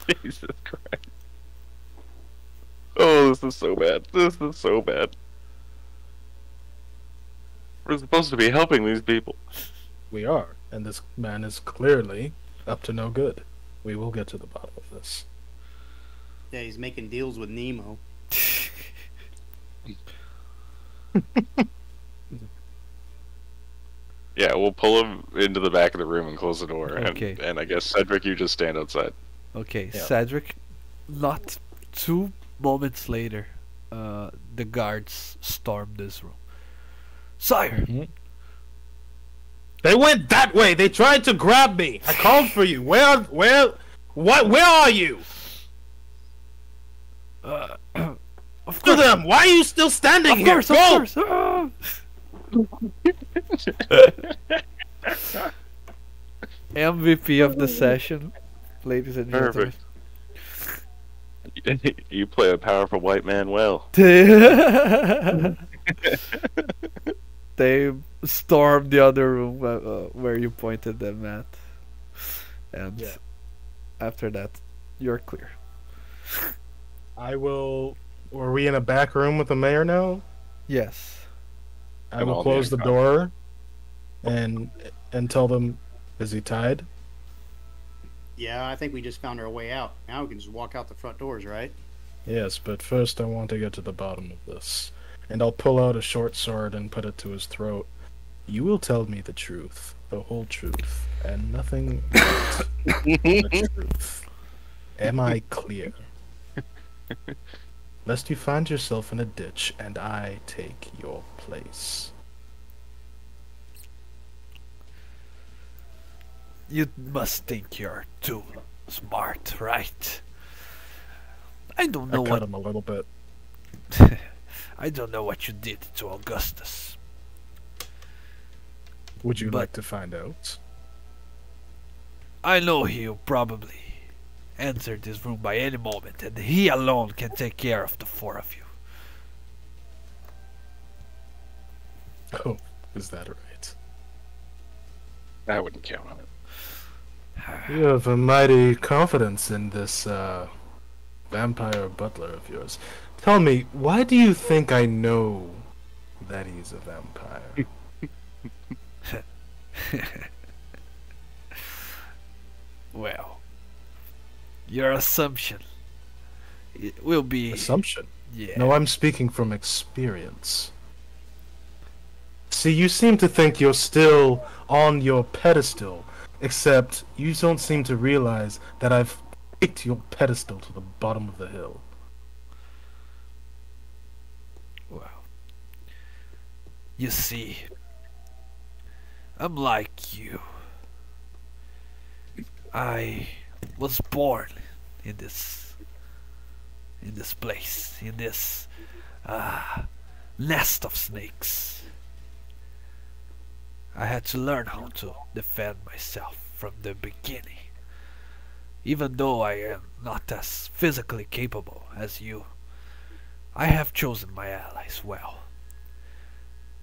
Speaker 4: Jesus Christ. Oh, this is so bad. This is so bad. We're supposed to be helping these people.
Speaker 1: We are, and this man is clearly up to no good. We will get to the bottom of this.
Speaker 3: Yeah, he's making deals with Nemo.
Speaker 4: Yeah, we'll pull him into the back of the room and close the door.
Speaker 2: Okay.
Speaker 4: And I guess, Cedric, you just stand outside.
Speaker 2: Okay,
Speaker 1: Yeah.
Speaker 2: Cedric. Not 2 moments later, the guards storm this room. Sire,
Speaker 1: They went that way. They tried to grab me. I called for you. Where are you?
Speaker 2: of
Speaker 1: To
Speaker 2: course,
Speaker 1: them. Why are you still standing
Speaker 2: of
Speaker 1: here?
Speaker 2: course, of
Speaker 1: Go!
Speaker 2: course. Ah. MVP of the session, ladies and gentlemen.
Speaker 4: Perfect. You play a powerful white man well.
Speaker 2: They stormed the other room where you pointed them at, and
Speaker 1: Yeah.
Speaker 2: after that, you're clear.
Speaker 1: I will. Were we in a back room with the mayor now?
Speaker 2: Yes.
Speaker 1: I
Speaker 4: And
Speaker 1: will
Speaker 4: all
Speaker 1: close
Speaker 4: the
Speaker 1: the door, and tell them, is he tied?
Speaker 3: Yeah, I think we just found our way out. Now we can just walk out the front doors, right?
Speaker 1: Yes, but first I want to get to the bottom of this. And I'll pull out a short sword and put it to his throat. You will tell me the truth, the whole truth, and nothing but the truth. Am I clear? Lest you find yourself in a ditch and I take your place.
Speaker 2: You must think you're too smart, right? I don't know
Speaker 1: I cut
Speaker 2: what
Speaker 1: him a little bit.
Speaker 2: I don't know what you did to Augustus.
Speaker 1: Would you
Speaker 2: But-
Speaker 1: like to find out?
Speaker 2: I know he'll probably enter this room by any moment, and he alone can take care of the 4 of you.
Speaker 1: Oh, is that right?
Speaker 4: I wouldn't count on it.
Speaker 1: You have a mighty confidence in this vampire butler of yours. Tell me, why do you think I know that he's a vampire?
Speaker 2: Well, your assumption it will be
Speaker 1: Assumption.
Speaker 2: yeah.
Speaker 1: No, I'm speaking from experience. See, you seem to think you're still on your pedestal, except you don't seem to realize that I've kicked your pedestal to the bottom of the hill.
Speaker 2: Well, you see, I'm like you. I was born in this place, in this nest of snakes. I had to learn how to defend myself from the beginning. Even though I am not as physically capable as you, I have chosen my allies well.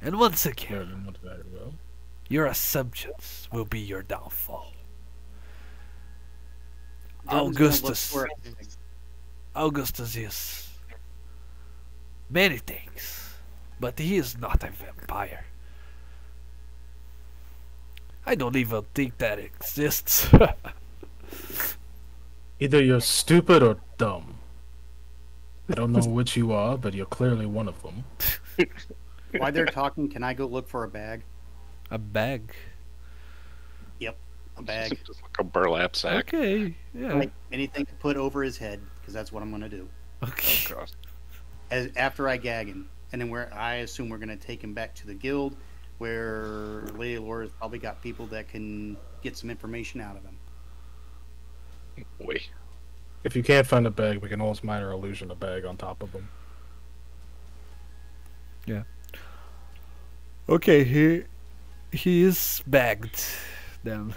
Speaker 2: And once again,
Speaker 1: Not very well.
Speaker 2: your assumptions will be your downfall.
Speaker 3: Jordan's gonna look
Speaker 2: Augustus.
Speaker 3: for-
Speaker 2: Augustus is many things, but he is not a vampire. I don't even think that exists.
Speaker 1: Either you're stupid or dumb. I don't know which you are, but you're clearly one of them.
Speaker 3: While they're talking, can I go look for a bag?
Speaker 2: A bag.
Speaker 3: A bag.
Speaker 4: Just like a burlap sack.
Speaker 2: Okay, yeah.
Speaker 3: Like anything to put over his head, because that's what I'm gonna do.
Speaker 2: Okay.
Speaker 4: Gosh.
Speaker 3: After I gag him, and then I assume we're gonna take him back to the guild, where Lady Laura's probably got people that can get some information out of him.
Speaker 4: Wait.
Speaker 1: If you can't find a bag, we can always minor illusion a bag on top of them.
Speaker 2: Okay, he is bagged then.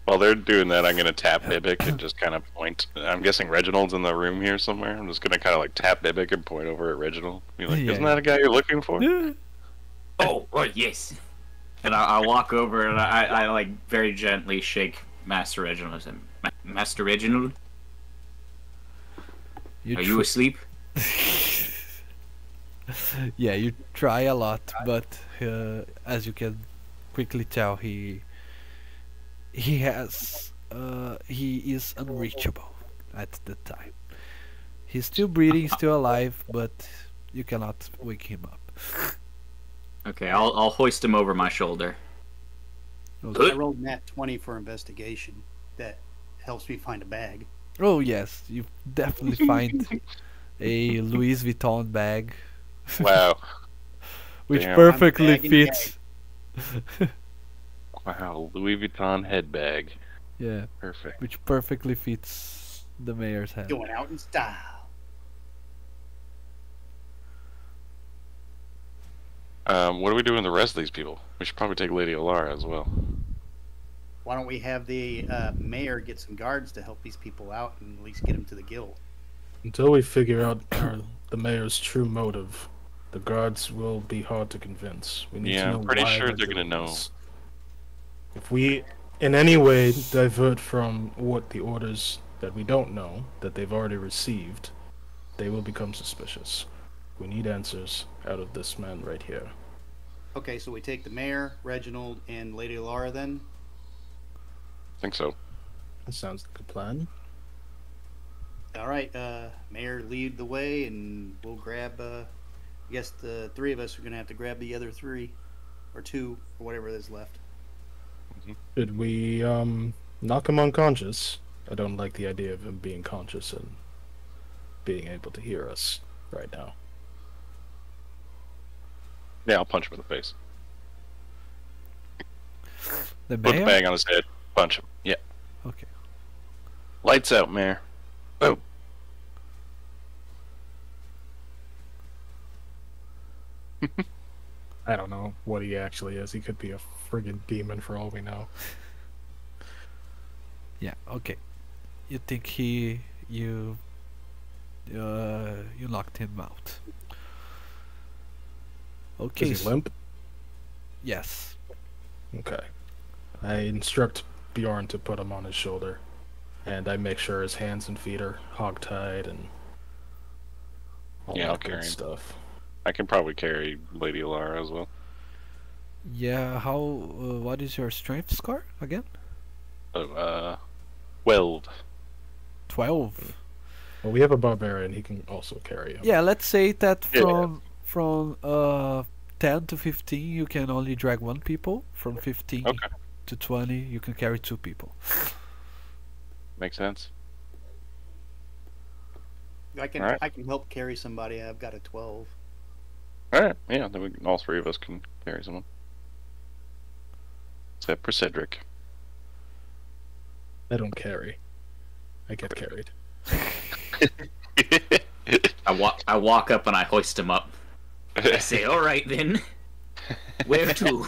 Speaker 4: While they're doing that, I'm gonna tap Bibbick and just kind of point. I'm guessing Reginald's in the room here somewhere. I'm just gonna kind of like tap Bibbick and point over at Reginald. Be like,
Speaker 2: Yeah.
Speaker 4: "Isn't that a guy you're looking for?"
Speaker 2: Yeah.
Speaker 5: Oh, yes. And I walk over and I like very gently shake Master Reginald and say, Master Reginald, are you asleep?
Speaker 2: Yeah, you try a lot, but as you can quickly tell, he he is unreachable at the time. He's still breathing, still alive, but you cannot wake him up.
Speaker 5: Okay, I'll hoist him over my shoulder.
Speaker 3: I rolled nat 20 for investigation. That helps me find a bag.
Speaker 2: Oh yes, you definitely find a Louis Vuitton bag,
Speaker 4: Wow.
Speaker 2: which
Speaker 4: Damn.
Speaker 2: perfectly
Speaker 3: Bag and
Speaker 2: fits.
Speaker 4: Wow. Louis Vuitton head bag.
Speaker 2: Yeah,
Speaker 4: Perfect.
Speaker 2: which perfectly fits the mayor's head.
Speaker 3: Going out in style.
Speaker 4: What are we doing with the rest of these people? We should probably take Lady Alara as well.
Speaker 3: Why don't we have the mayor get some guards to help these people out and at least get them to the guild?
Speaker 1: Until we figure out the mayor's true motive, the guards will be hard to convince. We need
Speaker 4: Yeah,
Speaker 1: to know
Speaker 4: I'm pretty
Speaker 1: why
Speaker 4: sure
Speaker 1: they're
Speaker 4: they're gonna
Speaker 1: doing
Speaker 4: know.
Speaker 1: this. If we, in any way, divert from what the orders that we don't know, that they've already received, they will become suspicious. We need answers out of this man right here.
Speaker 3: Okay, so we take the mayor, Reginald, and Lady Laura then?
Speaker 4: I think so.
Speaker 1: That sounds like a plan.
Speaker 3: All right, mayor, lead the way, and we'll grab, I guess the three of us are going to have to grab the other three, or two, or whatever is left.
Speaker 1: Should we, knock him unconscious? I don't like the idea of him being conscious and being able to hear us right now.
Speaker 4: Yeah, I'll punch him in the face.
Speaker 2: The
Speaker 4: Put the
Speaker 2: mayor?
Speaker 4: bag on his head. Punch him. Yeah.
Speaker 2: Okay.
Speaker 4: Lights out, Mayor. Boom.
Speaker 1: I don't know what he actually is. He could be a friggin' demon for all we know.
Speaker 2: Yeah. Okay. You think you knocked him out? Okay.
Speaker 1: Is he limp?
Speaker 2: Yes.
Speaker 1: Okay. I instruct Bjorn to put him on his shoulder, and I make sure his hands and feet are hogtied and all
Speaker 4: Yeah,
Speaker 1: that
Speaker 4: I'll
Speaker 1: good
Speaker 4: carry him.
Speaker 1: stuff.
Speaker 4: I can probably carry Lady Alara as well.
Speaker 2: Yeah. How? What is your strength score again?
Speaker 4: Oh, 12.
Speaker 2: 12.
Speaker 1: Well, we have a barbarian. He can also carry him.
Speaker 2: Yeah. Let's say that
Speaker 4: Yeah.
Speaker 2: from 10 to 15 you can only drag one people. From 15
Speaker 4: Okay.
Speaker 2: to 20 you can carry two people.
Speaker 4: Makes sense.
Speaker 3: I can
Speaker 4: Alright.
Speaker 3: I can help carry somebody. I've got a 12.
Speaker 4: Alright, yeah, then all three of us can carry someone. Except for Cedric.
Speaker 1: I don't carry. I get carried.
Speaker 5: I walk up and I hoist him up. I say, "All right then, where to?"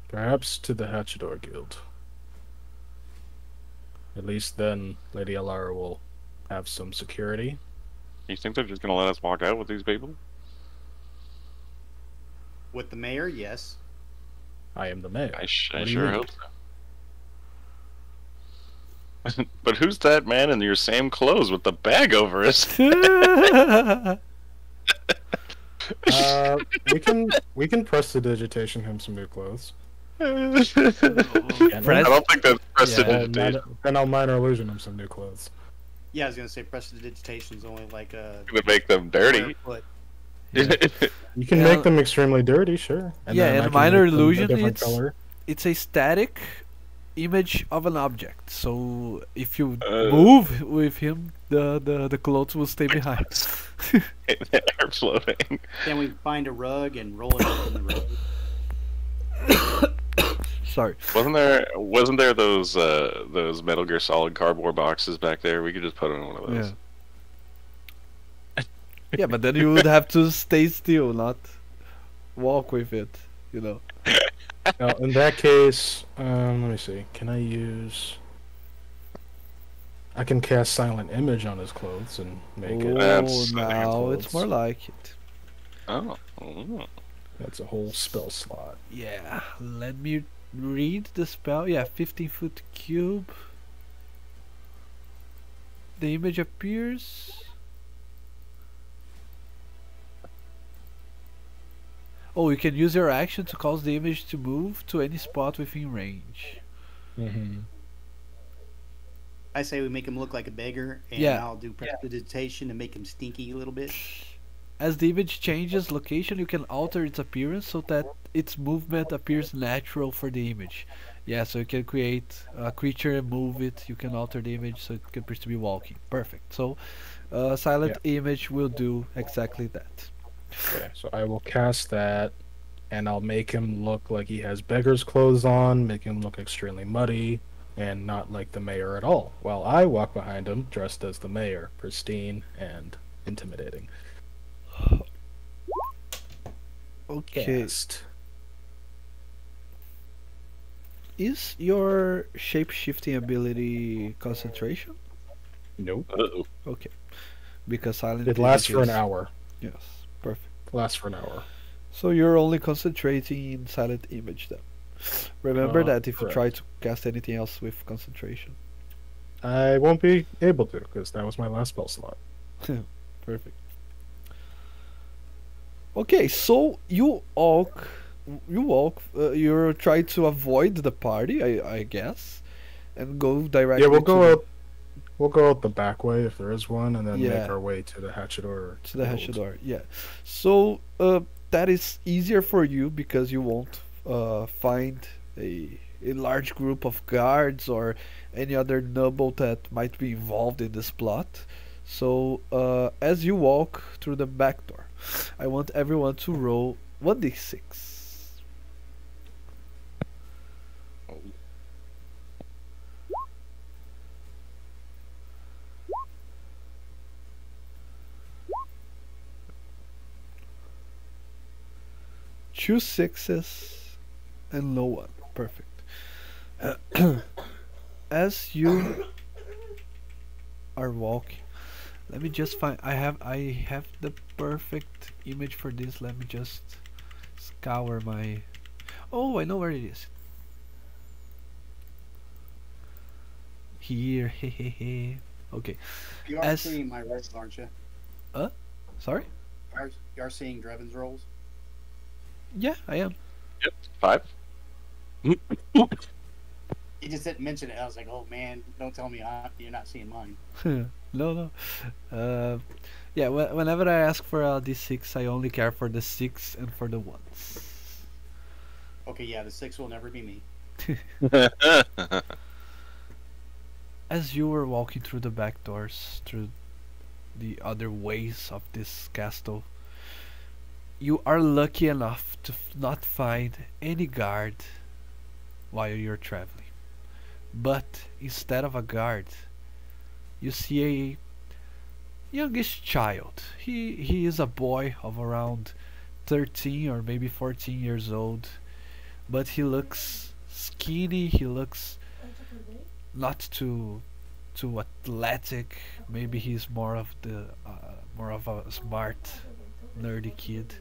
Speaker 1: Perhaps to the Hatchador Guild. At least then, Lady Alara will have some security.
Speaker 4: You think they're just gonna let us walk out with these people?
Speaker 3: With the mayor, yes.
Speaker 1: I am the mayor.
Speaker 4: I
Speaker 1: What do you
Speaker 4: sure
Speaker 1: mean?
Speaker 4: hope so. But who's that man in your same clothes with the bag over his?
Speaker 1: We can prestidigitation him some new clothes.
Speaker 4: I don't think that's prestidigitation.
Speaker 1: Then I'll minor illusion him some new clothes.
Speaker 3: Yeah, I was going to say prestidigitation is only like a
Speaker 4: Gonna make them dirty.
Speaker 3: foot.
Speaker 1: You can
Speaker 2: Yeah.
Speaker 1: make them extremely dirty, sure.
Speaker 2: Yeah,
Speaker 1: then I
Speaker 2: and
Speaker 1: can
Speaker 2: minor
Speaker 1: make them a
Speaker 2: illusion,
Speaker 1: different
Speaker 2: it's-
Speaker 1: color.
Speaker 2: It's a static image of an object. So if you
Speaker 4: Uh.
Speaker 2: move with him, the clothes will stay behind.
Speaker 4: They're floating.
Speaker 3: Can we find a rug and roll it up in the rug?
Speaker 2: Sorry.
Speaker 4: Wasn't there those Metal Gear Solid cardboard boxes back there? We could just put it in one of those.
Speaker 2: Yeah. Yeah, but then you would have to stay still, not walk with it. You know.
Speaker 1: Now, in that case, let me see. Can I use? I can cast Silent Image on his clothes and make it.
Speaker 4: That's-
Speaker 2: now it's
Speaker 1: clothes.
Speaker 2: more like it.
Speaker 4: Oh.
Speaker 1: That's a whole spell slot.
Speaker 2: Yeah, let me read the spell. Yeah, 15-foot cube. The image appears. Oh, you can use your action to cause the image to move to any spot within range.
Speaker 1: Mm-hmm.
Speaker 3: I say we make him look like a beggar, and
Speaker 2: Yeah.
Speaker 3: I'll do prestidigitation to make him stinky a little bit.
Speaker 2: As the image changes location, you can alter its appearance so that its movement appears natural for the image. Yeah, so you can create a creature and move it. You can alter the image so it appears to be walking. Perfect. So, silent image will do exactly that.
Speaker 1: Okay, so I will cast that, and I'll make him look like he has beggar's clothes on, make him look extremely muddy, and not like the mayor at all, while I walk behind him dressed as the mayor, pristine and intimidating.
Speaker 2: Okay.
Speaker 1: Cast.
Speaker 2: Is your shape-shifting ability concentration?
Speaker 1: Nope.
Speaker 4: Uh-oh.
Speaker 2: Okay. Because silent
Speaker 1: It lasts for an
Speaker 2: images-
Speaker 1: hour.
Speaker 2: Yes, perfect.
Speaker 1: Lasts for an hour.
Speaker 2: So you're only concentrating in silent image then. Remember that if you
Speaker 1: correct.
Speaker 2: try to cast anything else with concentration.
Speaker 1: I won't be able to, because that was my last spell slot.
Speaker 2: Perfect. Okay, so you try to avoid the party, I guess, and go directly.
Speaker 1: Yeah, we'll
Speaker 2: to
Speaker 1: go
Speaker 2: the-
Speaker 1: out. We'll go out the back way if there is one, and then
Speaker 2: Yeah.
Speaker 1: make our way to the hatchador.
Speaker 2: to the
Speaker 1: Guild.
Speaker 2: Hashador. Yeah. So that is easier for you because you won't find a large group of guards or any other noble that might be involved in this plot. So as you walk through the back door, I want everyone to roll 1d6. Two sixes and no one. Perfect. As you are walking, let me just find. I have the perfect image for this. Let me just scour my. Oh, I know where it is. Here, hehehe. Okay.
Speaker 3: You are
Speaker 2: As-
Speaker 3: seeing my rolls, aren't you?
Speaker 2: Sorry.
Speaker 3: You are seeing Drevon's rolls.
Speaker 2: Yeah, I am.
Speaker 4: Yep. 5.
Speaker 3: He just didn't mention it. I was like, oh man, don't tell me you're not seeing mine.
Speaker 2: No, no. Yeah. Whenever I ask for a d6, I only care for the 6 and for the 1s.
Speaker 3: Okay, yeah, the 6 will never be me.
Speaker 2: As you were walking through the back doors, through the other ways of this castle, you are lucky enough to not find any guard while you're traveling. But instead of a guard, you see a youngish child. He is a boy of around 13 or maybe 14 years old, but he looks skinny. He looks not too athletic. Maybe he's more of a smart, nerdy kid.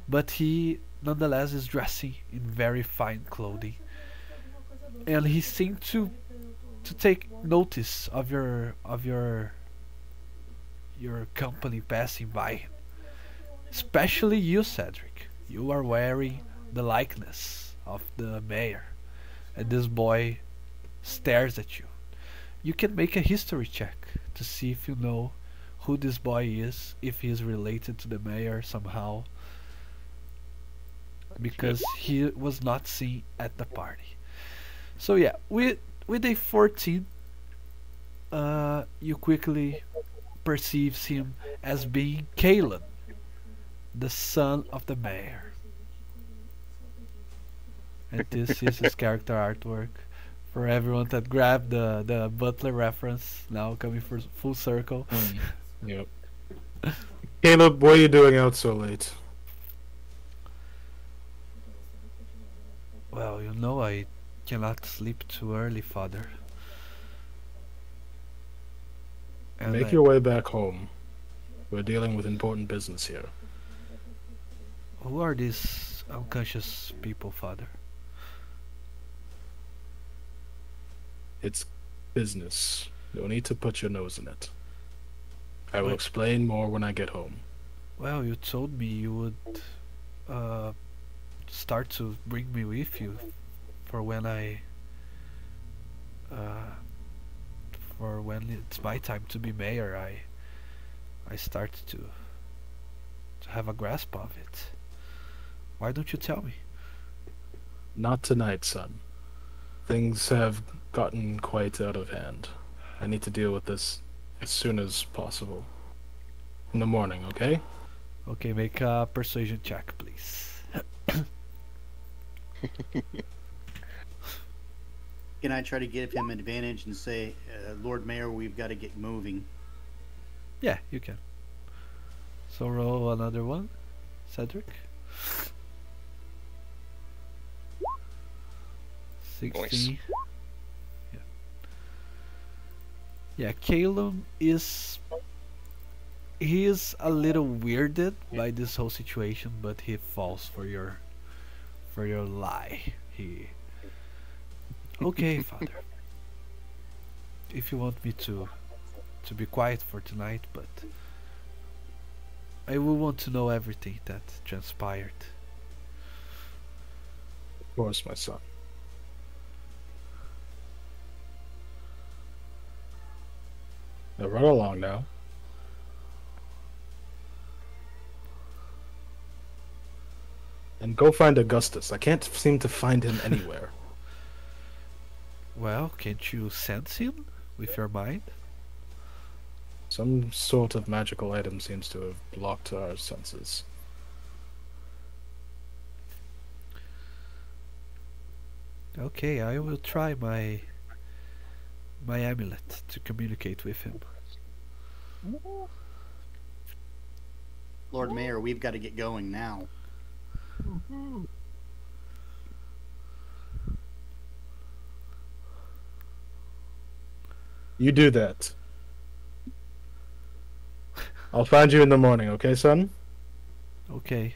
Speaker 2: But he nonetheless is dressing in very fine clothing, and he seemed to take notice of your company passing by him. Especially you, Cedric. You are wearing the likeness of the mayor, and this boy stares at you. You can make a history check to see if you know who this boy is, if he is related to the mayor somehow, because he was not seen at the party. So yeah, with a 14, you quickly perceives him as being Caleb, the son of the mayor. And this is his character artwork. For everyone that grabbed the Butler reference, now coming for full circle.
Speaker 1: Yep. Caleb, what are you doing out so late?
Speaker 2: Well, you know I cannot sleep too early, father. And
Speaker 1: Make your way back home. We're dealing with important business here.
Speaker 2: Who are these unconscious people, father?
Speaker 1: It's business. No need to put your nose in it. I will
Speaker 2: Wait.
Speaker 1: explain more when I get home.
Speaker 2: Well, you told me you would start to bring me with you for when uh, for when it's my time to be mayor. I start to have a grasp of it. Why don't you tell me?
Speaker 1: Not tonight, son. Things have gotten quite out of hand. I need to deal with this as soon as possible. In the morning, okay?
Speaker 2: Okay, make a persuasion check, please.
Speaker 3: Can I try to give him advantage and say, Lord Mayor, we've got to get moving?
Speaker 2: Yeah, you can. So roll another one, Cedric. 16.
Speaker 4: Nice.
Speaker 2: Yeah. Yeah, Calum is... He is a little weirded by this whole situation, but he falls for your lie. He... Okay, father. If you want me to be quiet for tonight, but I will want to know everything that transpired.
Speaker 1: Of course, my son. Now run along now. And go find Augustus. I can't seem to find him anywhere.
Speaker 2: Well, can't you sense him with your mind?
Speaker 1: Some sort of magical item seems to have blocked our senses.
Speaker 2: Okay, I will try my amulet to communicate with him.
Speaker 3: Lord Mayor, we've got to get going now.
Speaker 1: You do that. I'll find you in the morning, okay, son?
Speaker 2: Okay.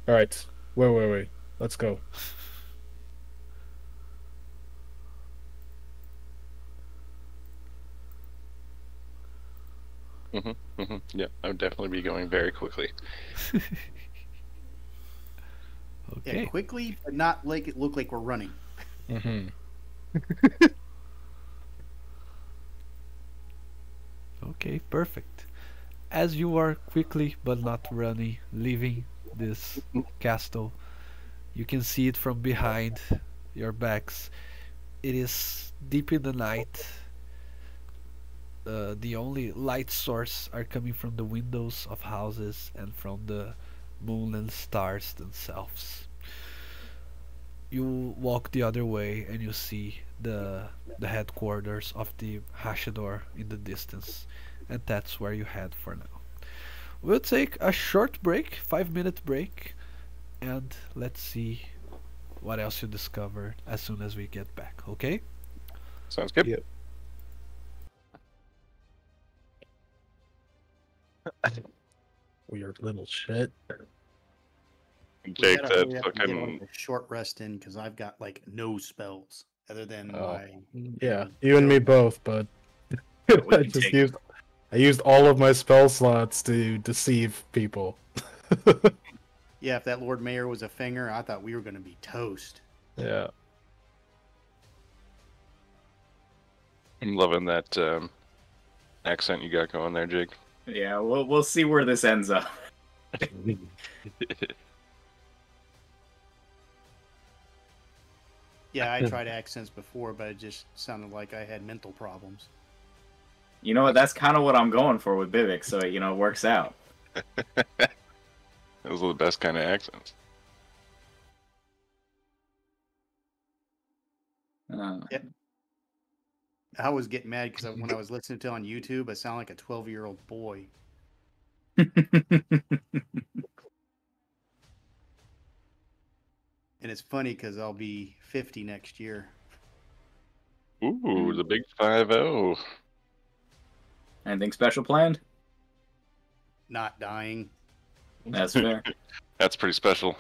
Speaker 1: Alright. Where were we? Let's go.
Speaker 4: Yeah, I would definitely be going very quickly.
Speaker 2: Okay.
Speaker 3: Yeah, quickly, but not like it look like we're running.
Speaker 2: Okay, perfect. As you are quickly but not running, leaving this castle, you can see it from behind your backs. It is deep in the night. The only light source are coming from the windows of houses and from the moon and stars themselves. You walk the other way and you see the headquarters of the Hashador in the distance, and that's where you head for now. We'll take a short break, 5-minute break, and let's see what else you discover as soon as we get back, okay?
Speaker 4: Sounds good.
Speaker 1: Yep. Weird little shit.
Speaker 4: Jake,
Speaker 3: We gotta
Speaker 4: that
Speaker 3: hurry up and get
Speaker 4: fucking
Speaker 3: like a short rest in because I've got like no spells other than my.
Speaker 1: Yeah, you and me both, but
Speaker 5: We
Speaker 1: I
Speaker 5: can
Speaker 1: just
Speaker 5: take-
Speaker 1: used all of my spell slots to deceive people.
Speaker 3: Yeah, if that Lord Mayor was a finger, I thought we were gonna be toast.
Speaker 1: Yeah.
Speaker 4: I'm loving that accent you got going there, Jake.
Speaker 5: Yeah, we'll see where this ends up.
Speaker 3: Yeah, I tried accents before, but it just sounded like I had mental problems.
Speaker 5: You know what? That's kind of what I'm going for with Bibbick, so it works out.
Speaker 4: Those are the best kind of accents.
Speaker 3: I was getting mad because when I was listening to it on YouTube, I sound like a 12-year-old boy. And it's funny because I'll be 50 next year.
Speaker 4: Ooh, the big 5-0.
Speaker 5: Anything special planned?
Speaker 3: Not dying.
Speaker 5: That's fair.
Speaker 4: That's pretty special.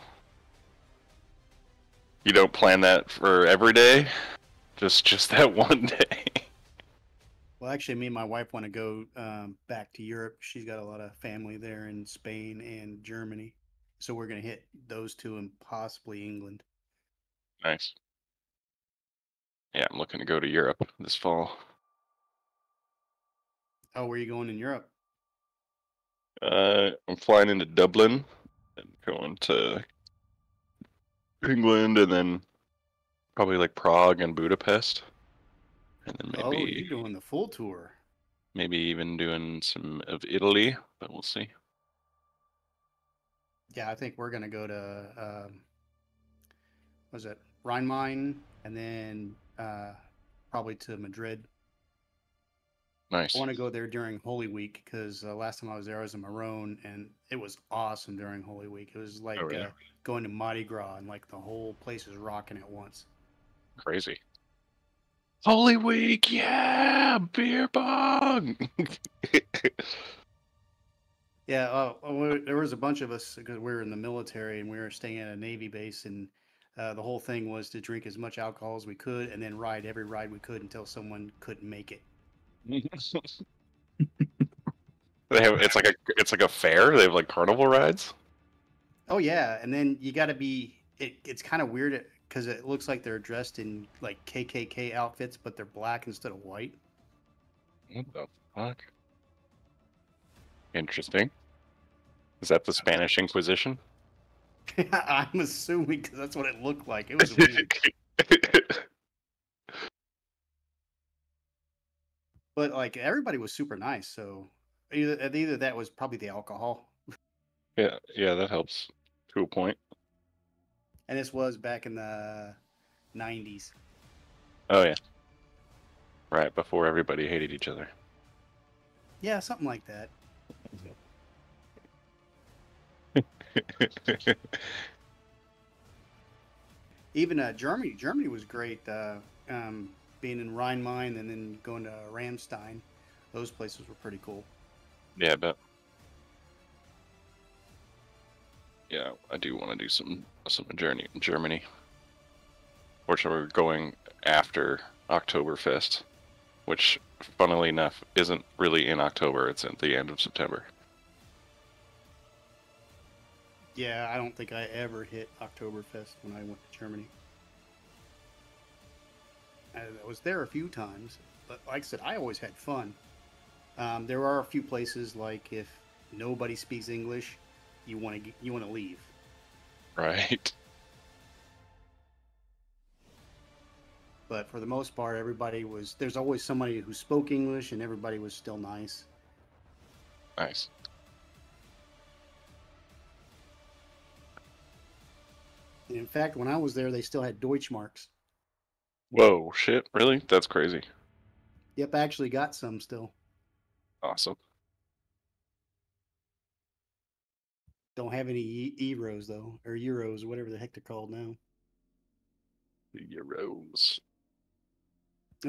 Speaker 4: You don't plan that for every day? Just that one day.
Speaker 3: Well, actually, me and my wife want to go back to Europe. She's got a lot of family there in Spain and Germany. So we're going to hit those two and possibly England.
Speaker 4: Nice. Yeah, I'm looking to go to Europe this fall.
Speaker 3: Oh, where are you going in Europe?
Speaker 4: I'm flying into Dublin and going to England, and then probably like Prague and Budapest, and then
Speaker 3: Oh, you're doing the full tour.
Speaker 4: maybe even doing some of Italy, but we'll see.
Speaker 3: Yeah, I think we're going to go to, was it Rhine-Main, and then probably to Madrid.
Speaker 4: Nice.
Speaker 3: I want to go there during Holy Week because last time I was there, I was in Maroon, and it was awesome during Holy Week. It was like
Speaker 4: really?
Speaker 3: going to Mardi Gras, and like the whole place is rocking at once.
Speaker 4: Crazy. Holy Week, yeah, beer bong.
Speaker 3: Yeah, there was a bunch of us because we were in the military and we were staying at a Navy base, and the whole thing was to drink as much alcohol as we could and then ride every ride we could until someone couldn't make it.
Speaker 4: It's like a fair. They have like carnival rides.
Speaker 3: Oh yeah, and then you got to be. It's kind of weird because it looks like they're dressed in like KKK outfits, but they're black instead of white.
Speaker 4: What the fuck? Interesting. Is that the Spanish Inquisition?
Speaker 3: I'm assuming because that's what it looked like. It was weird. But like everybody was super nice, so either that was probably the alcohol.
Speaker 4: Yeah, that helps to a point.
Speaker 3: And this was back in the 90s.
Speaker 4: Oh yeah. Right before everybody hated each other.
Speaker 3: Yeah, something like that. Even Germany was great. Being in Rhine-Main and then going to Ramstein, those places were pretty cool.
Speaker 4: Yeah, I bet. Yeah, I do want to do some journey in Germany. Fortunately, we're going after Oktoberfest, which, funnily enough, isn't really in October. It's at the end of September.
Speaker 3: Yeah, I don't think I ever hit Oktoberfest when I went to Germany. I was there a few times, but like I said, I always had fun. There are a few places like if nobody speaks English, you want to leave.
Speaker 4: Right.
Speaker 3: But for the most part, there's always somebody who spoke English, and everybody was still nice.
Speaker 4: Nice.
Speaker 3: And in fact, when I was there, they still had Deutschmarks.
Speaker 4: Whoa, shit, really? That's crazy.
Speaker 3: Yep, I actually got some still.
Speaker 4: Awesome.
Speaker 3: Don't have any euros though, or euros, whatever the heck they're called now.
Speaker 4: Euros.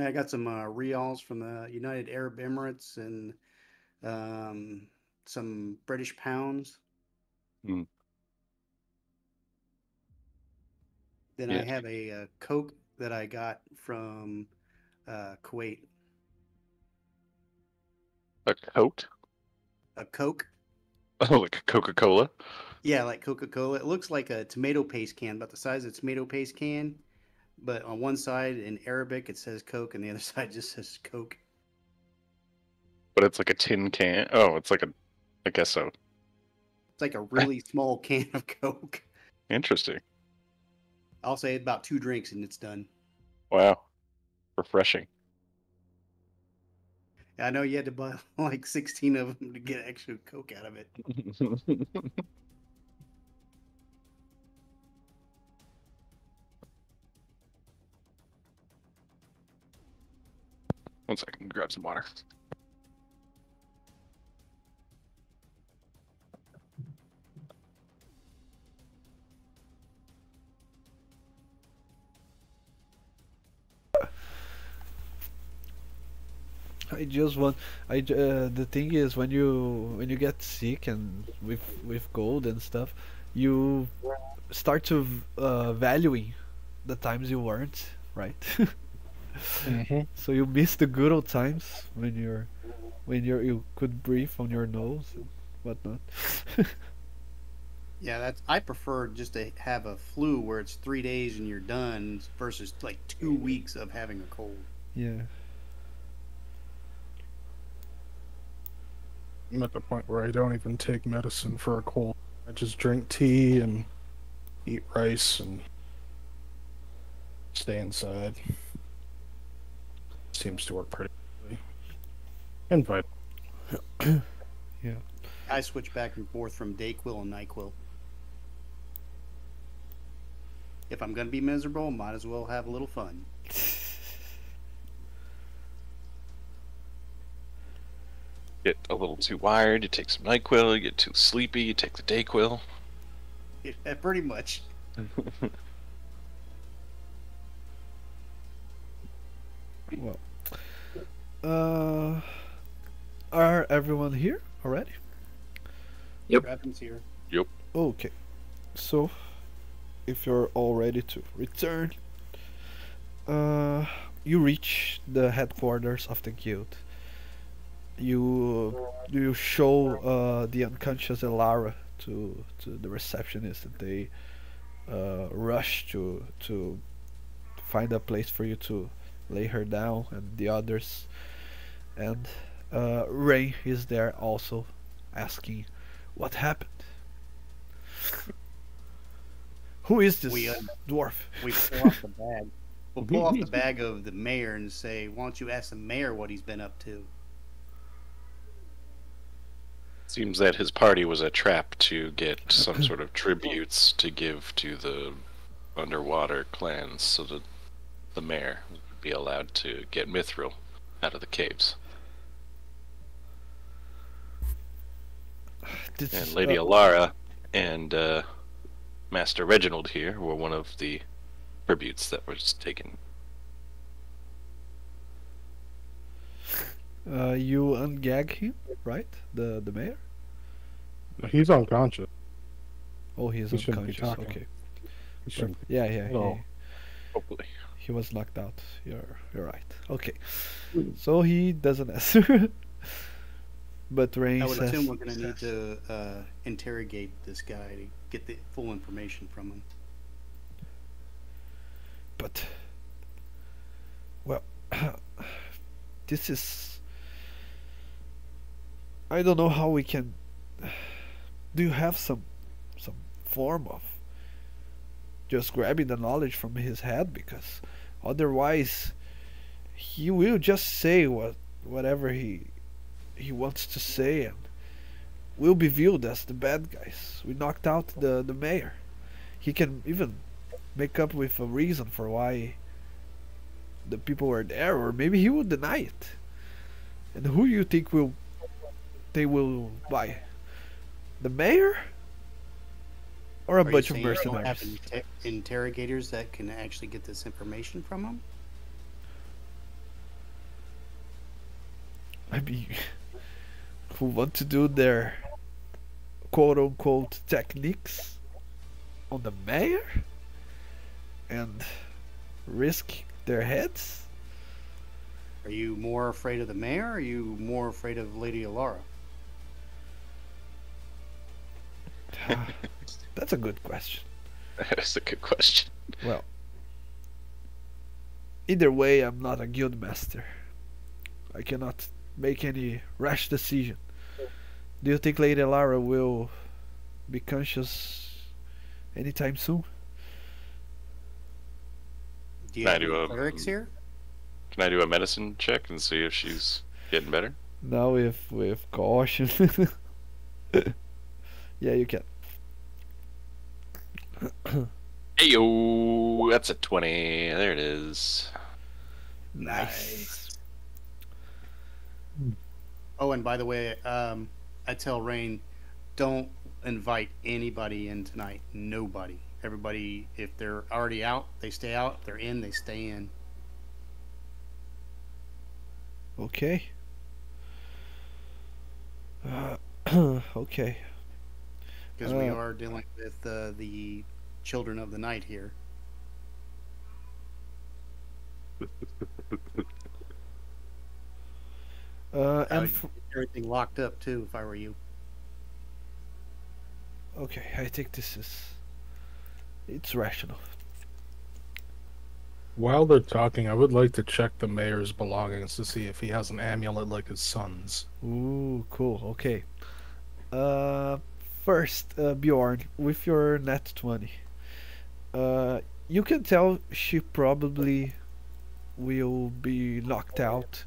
Speaker 3: I got some reals from the United Arab Emirates and some British pounds.
Speaker 4: Hmm.
Speaker 3: Then
Speaker 4: Yeah.
Speaker 3: I have a Coke that I got from Kuwait.
Speaker 4: A Coke?
Speaker 3: A Coke?
Speaker 4: Oh, like a Coca-Cola?
Speaker 3: Yeah, like Coca-Cola. It looks like a tomato paste can, about the size of a tomato paste can. But on one side in Arabic it says Coke, and the other side just says Coke.
Speaker 4: But it's like a tin can. Oh, it's like I guess so.
Speaker 3: It's like a really small can of Coke.
Speaker 4: Interesting.
Speaker 3: I'll say about 2 drinks and it's done.
Speaker 4: Wow. Refreshing.
Speaker 3: I know you had to buy like 16 of them to get extra Coke out of it.
Speaker 4: One second, grab some water.
Speaker 2: The thing is when you get sick and with cold and stuff, you start to valuing the times you weren't, right?
Speaker 1: Hmm.
Speaker 2: So you miss the good old times when you could breathe on your nose and whatnot.
Speaker 3: Yeah, that's. I prefer just to have a flu where it's 3 days and you're done versus like 2 weeks of having a cold.
Speaker 2: Yeah.
Speaker 1: I'm at the point where I don't even take medicine for a cold. I just drink tea and eat rice and stay inside. Seems to work pretty well. And vitamin.
Speaker 2: Yeah.
Speaker 3: I switch back and forth from Dayquil and NyQuil. If I'm gonna be miserable, might as well have a little fun.
Speaker 4: Get a little too wired, you take some NyQuil. You get too sleepy, you take the Dayquil.
Speaker 3: Yeah, pretty much.
Speaker 2: Well, are everyone here already?
Speaker 5: Yep.
Speaker 3: Drevon's here.
Speaker 2: Okay. So, if you're all ready to return, you reach the headquarters of the guild. You show the unconscious Elara to the receptionist, and they rush to find a place for you to lay her down, and the others. And Ray is there also, asking, "What happened? Who is this
Speaker 3: We,
Speaker 2: dwarf?"
Speaker 3: We pull off the bag. We'll pull off the bag of the mayor and say, "Why don't you ask the mayor what he's been up to?"
Speaker 4: Seems that his party was a trap to get some sort of tributes to give to the underwater clans so that the mayor would be allowed to get Mithril out of the caves.
Speaker 2: This
Speaker 4: And
Speaker 2: is,
Speaker 4: Lady Alara and Master Reginald here were one of the tributes that was taken.
Speaker 2: you ungag him, right? The mayor?
Speaker 1: He's unconscious.
Speaker 2: Oh, he's
Speaker 1: He shouldn't be
Speaker 2: unconscious.
Speaker 1: talking.
Speaker 2: Okay.
Speaker 1: He shouldn't be
Speaker 2: Yeah,
Speaker 1: at all.
Speaker 4: Hopefully.
Speaker 2: he was knocked out. You're right. Okay. So he doesn't answer. But Rain
Speaker 3: I would
Speaker 2: says,
Speaker 3: assume we're going to need to interrogate this guy to get the full information from him.
Speaker 2: but well, this is. I don't know how we can. Do you have some form of just grabbing the knowledge from his head? Because otherwise, he will just say whatever he wants to say, and we'll be viewed as the bad guys. We knocked out the mayor. He can even make up with a reason for why the people were there, or maybe he will deny it. And who you think they will buy? The mayor? Or a
Speaker 3: Are you
Speaker 2: bunch of
Speaker 3: saying you don't
Speaker 2: mercenaries?
Speaker 3: have interrogators that can actually get this information from him?
Speaker 2: I mean, who want to do their quote unquote techniques on the mayor and risk their heads?
Speaker 3: Are you more afraid of the mayor, or are you more afraid of Lady Alara?
Speaker 2: That's a good question.
Speaker 4: That's a good question.
Speaker 2: Well, either way, I'm not a guild master. I cannot make any rash decision. Do you think Lady Lara will be conscious anytime soon?
Speaker 3: Do you
Speaker 4: Can I
Speaker 3: have
Speaker 4: do
Speaker 3: any
Speaker 4: a-
Speaker 3: clerics here?
Speaker 4: Can I do a medicine check and see if she's getting better?
Speaker 2: Now with caution. Yeah, you can.
Speaker 4: Heyo, that's a 20. There it is.
Speaker 3: Nice. Oh, and by the way, I tell Rain, don't invite anybody in tonight. Nobody. Everybody, if they're already out, they stay out. If they're in, they stay in.
Speaker 2: Okay. Okay.
Speaker 3: Because we are dealing with the children of the night here. I
Speaker 2: And
Speaker 3: would get everything locked up too if I were you.
Speaker 2: okay, I think this is it's rational.
Speaker 1: While they're talking, I would like to check the mayor's belongings to see if he has an amulet like his son's.
Speaker 2: Ooh, cool. Okay. Uh, First, Bjorn, with your net 20, you can tell she probably will be knocked out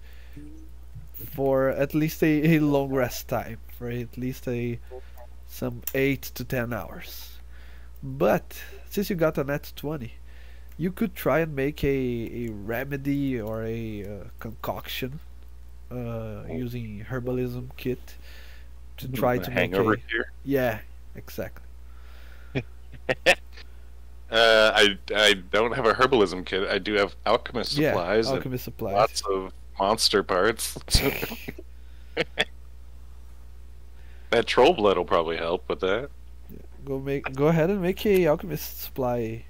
Speaker 2: for at least a long rest time, for at least some 8 to 10 hours. But since you got a net 20, you could try and make a remedy or a concoction using herbalism kit to try to make
Speaker 4: hangover
Speaker 2: a
Speaker 4: cure.
Speaker 2: yeah, exactly.
Speaker 4: I don't have a herbalism kit. I do have alchemist supplies
Speaker 2: Yeah,
Speaker 4: and
Speaker 2: alchemist supplies.
Speaker 4: lots of monster parts. That troll blood will probably help with that.
Speaker 2: Go ahead and make a alchemist supply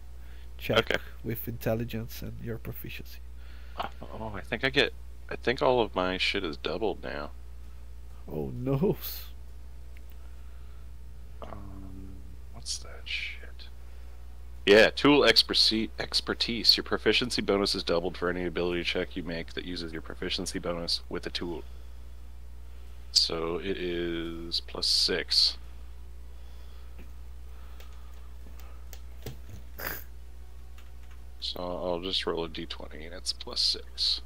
Speaker 2: check
Speaker 4: Okay.
Speaker 2: with intelligence and your proficiency.
Speaker 4: Oh, I think all of my shit is doubled now.
Speaker 2: Oh no.
Speaker 4: What's that shit? Yeah, tool expertise. Your proficiency bonus is doubled for any ability check you make that uses your proficiency bonus with a tool. So it is +6. So I'll just roll a d20 and it's +6.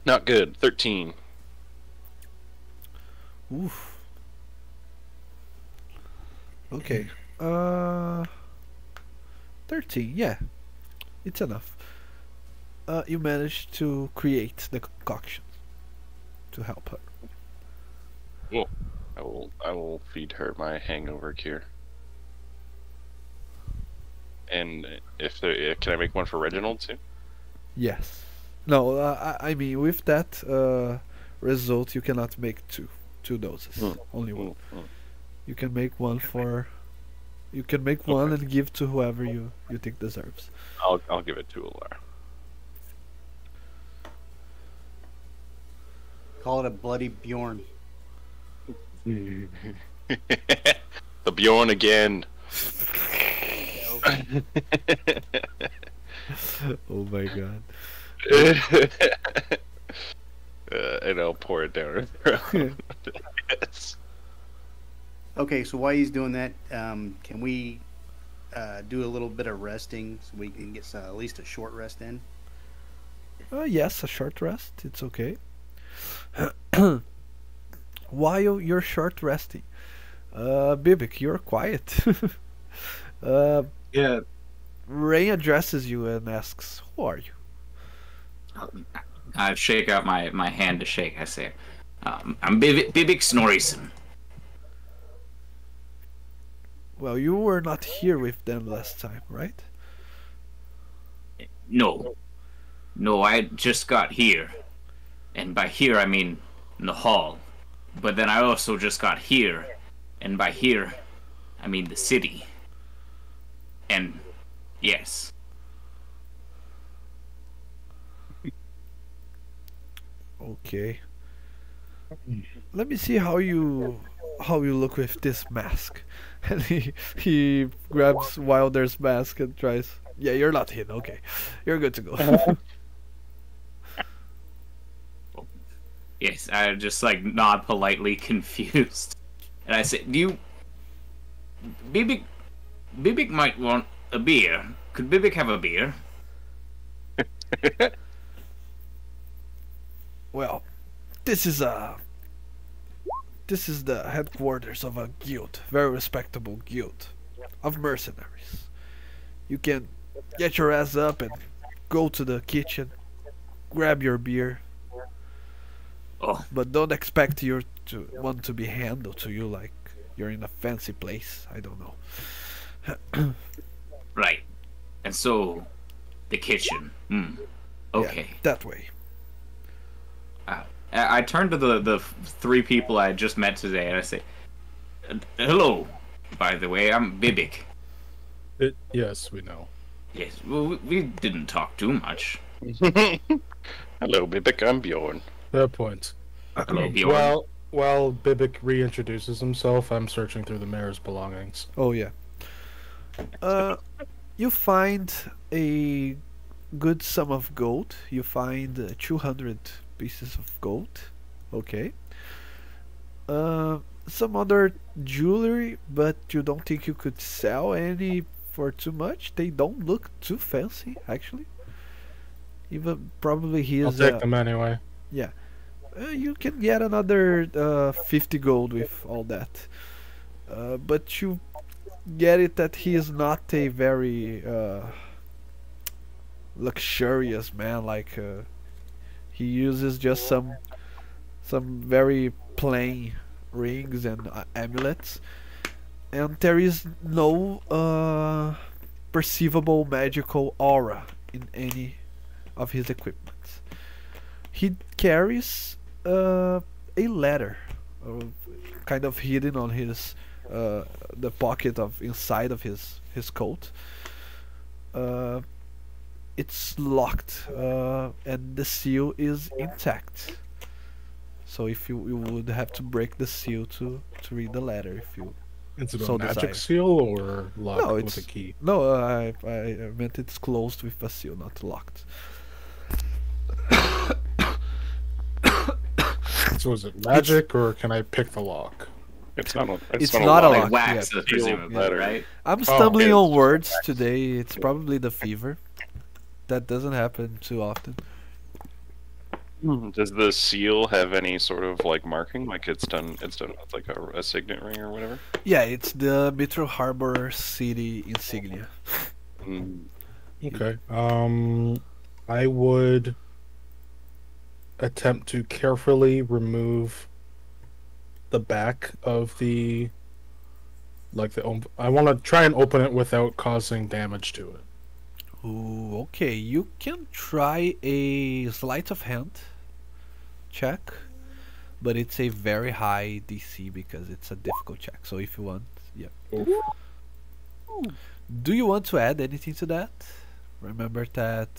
Speaker 4: Not good. 13.
Speaker 2: Oof. Okay. 13. Yeah, it's enough. You managed to create the concoction to help her.
Speaker 4: Cool. I will feed her my hangover cure. And if there, can I make one for Reginald too?
Speaker 2: Yes. No, I mean with that result, you cannot make two doses. Only one. You can make one for. You can make one and give to whoever you think deserves.
Speaker 4: I'll give it to Alara.
Speaker 3: Call it a bloody Bjorn.
Speaker 4: The Bjorn again.
Speaker 2: Oh my god.
Speaker 4: And I'll pour it down her throat. Yes.
Speaker 3: Okay, so while he's doing that, can we do a little bit of resting so we can get at least a short rest in?
Speaker 2: Yes, a short rest. It's okay. While you're short resting, Bibbick, you're quiet.
Speaker 1: Yeah.
Speaker 2: Ray addresses you and asks, "Who are you?"
Speaker 5: I shake out my hand to shake. I say, I'm Bibbick Snorrison.
Speaker 2: Well, you were not here with them last time, right?
Speaker 5: No, I just got here. And by here, I mean in the hall. But then I also just got here. And by here, I mean the city. And yes.
Speaker 2: Okay. Let me see how you look with this mask. And he grabs Wilder's mask and tries. Yeah, you're not hidden. Okay, you're good to go.
Speaker 5: Yes, I just like nod politely, confused. And I say, "Do you... Bibbick might want a beer. Could Bibbick have a beer?"
Speaker 2: Well, this is the headquarters of a guild, very respectable guild of mercenaries. You can get your ass up and go to the kitchen, grab your beer,
Speaker 5: Oh,
Speaker 2: but don't expect you to want to be handled to you like you're in a fancy place. I don't know.
Speaker 5: right. And so, the kitchen. Okay.
Speaker 2: Yeah, that way.
Speaker 5: I turn to the three people I just met today and I say, "Hello, by the way, I'm Bibbick."
Speaker 1: Yes, we know.
Speaker 5: Yes, well, we didn't talk too much.
Speaker 4: Hello, Bibbick. I'm Bjorn.
Speaker 1: Fair point.
Speaker 5: Hello, Bjorn.
Speaker 1: While Bibbick reintroduces himself, I'm searching through the mayor's belongings.
Speaker 2: Oh yeah. You find a good sum of gold. You find 200 pieces of gold. Okay. Some other jewelry, but you don't think you could sell any for too much. They don't look too fancy, actually. Even probably he
Speaker 1: I'll
Speaker 2: is.
Speaker 1: take them anyway.
Speaker 2: Yeah. You can get another 50 gold with all that. But you get it that he is not a very luxurious man. Like he uses just some very plain rings and amulets, and there is no perceivable magical aura in any of his equipment. He carries a letter, kind of hidden on his the pocket of inside of his coat. It's locked, and the seal is intact. So if you would have to break the seal to read the letter, if you
Speaker 1: Is it
Speaker 2: so
Speaker 1: a magic
Speaker 2: desire.
Speaker 1: seal or locked
Speaker 2: No,
Speaker 1: with
Speaker 2: it's
Speaker 1: a key?
Speaker 2: no. I meant it's closed with a seal, not locked.
Speaker 1: So is it magic or can I pick the lock?
Speaker 4: It's not.
Speaker 2: It's not a
Speaker 5: Like
Speaker 2: lock.
Speaker 5: wax,
Speaker 2: Yeah.
Speaker 5: presumably,
Speaker 4: letter.
Speaker 5: right?
Speaker 2: I'm stumbling
Speaker 4: it's
Speaker 2: on words today. It's probably the fever. That doesn't happen too often.
Speaker 4: Does the seal have any sort of like marking? Like it's done with like a signet ring or whatever?
Speaker 2: Yeah, it's the Mithril Harbour city insignia.
Speaker 4: Mm,
Speaker 1: Okay. I would attempt to carefully remove the back of the I want to try and open it without causing damage to it.
Speaker 2: Ooh, okay. You can try a sleight of hand check, but it's a very high DC because it's a difficult check. So if you want, yeah. Do you want to add anything to that? Remember that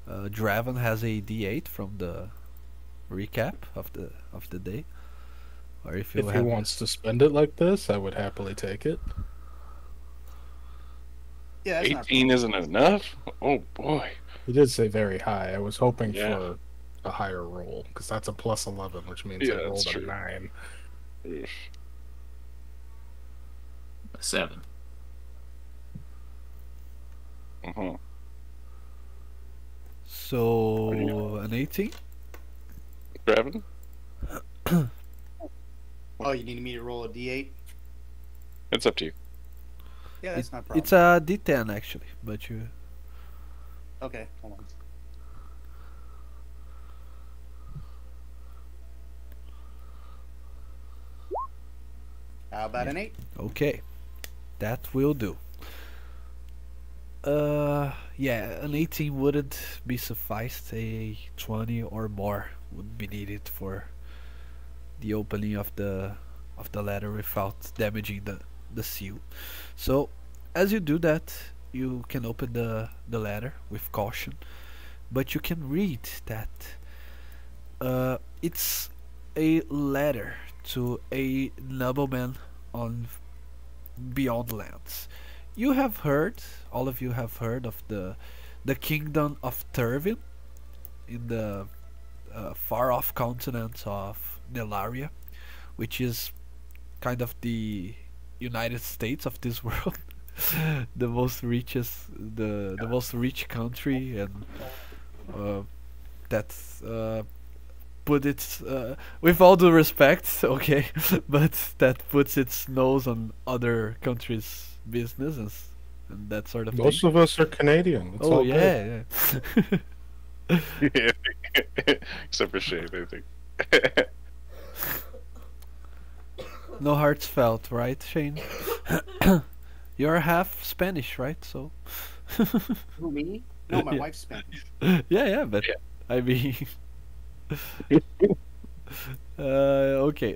Speaker 2: Drevon has a D8 from the recap of the day. Or if you
Speaker 1: If he
Speaker 2: have
Speaker 1: wants to spend it like this, I would happily take it.
Speaker 3: Yeah, that's not
Speaker 4: 18 isn't enough. Oh boy.
Speaker 1: He did say very high. I was hoping
Speaker 4: Yeah.
Speaker 1: for a higher roll because that's a plus 11, which means
Speaker 4: Yeah,
Speaker 1: I
Speaker 4: that's
Speaker 1: rolled a
Speaker 4: true.
Speaker 1: 9.
Speaker 5: 7.
Speaker 4: Uh-huh.
Speaker 2: so an 18.
Speaker 4: Drevon?
Speaker 3: Oh, you need me to roll a d8?
Speaker 4: It's up to you.
Speaker 3: Yeah, that's not a problem.
Speaker 2: It's a D10 actually, but you
Speaker 3: Okay, hold on. How about an 8?
Speaker 2: okay. That will do. Yeah, an 18 wouldn't be sufficed. A 20 or more would be needed for the opening of the letter without damaging the seal. So, as you do that, you can open the letter with caution, but you can read that it's a letter to a nobleman on beyond lands. You have heard, all of you have heard of the kingdom of Drevon in the far off continent of Nelaria, which is kind of the United States of this world. The most most rich country, and that's put its with all due respect, okay, but that puts its nose on other countries' businesses and that sort of
Speaker 1: Most
Speaker 2: thing.
Speaker 1: of us are Canadian. It's
Speaker 2: Oh
Speaker 1: all good.
Speaker 2: yeah, yeah.
Speaker 4: Except for Shane, I think.
Speaker 2: No hearts felt, right, Shane? You're half Spanish, right? So
Speaker 3: Who, me? No, my
Speaker 2: Yeah.
Speaker 3: wife's Spanish.
Speaker 2: yeah, but
Speaker 4: Yeah.
Speaker 2: I mean, okay.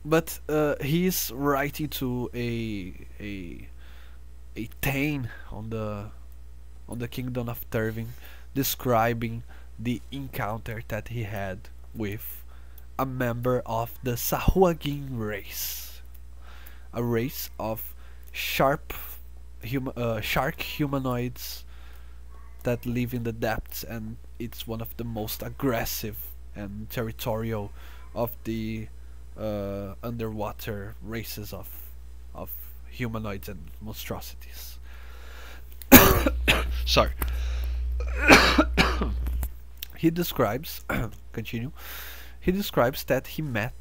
Speaker 2: But he's writing to a a Thane on the kingdom of Turvin, describing the encounter that he had with a member of the Sahuagin race, a race of shark humanoids that live in the depths, and it's one of the most aggressive and territorial of the underwater races of humanoids and monstrosities. Sorry. He describes continue. He describes that he met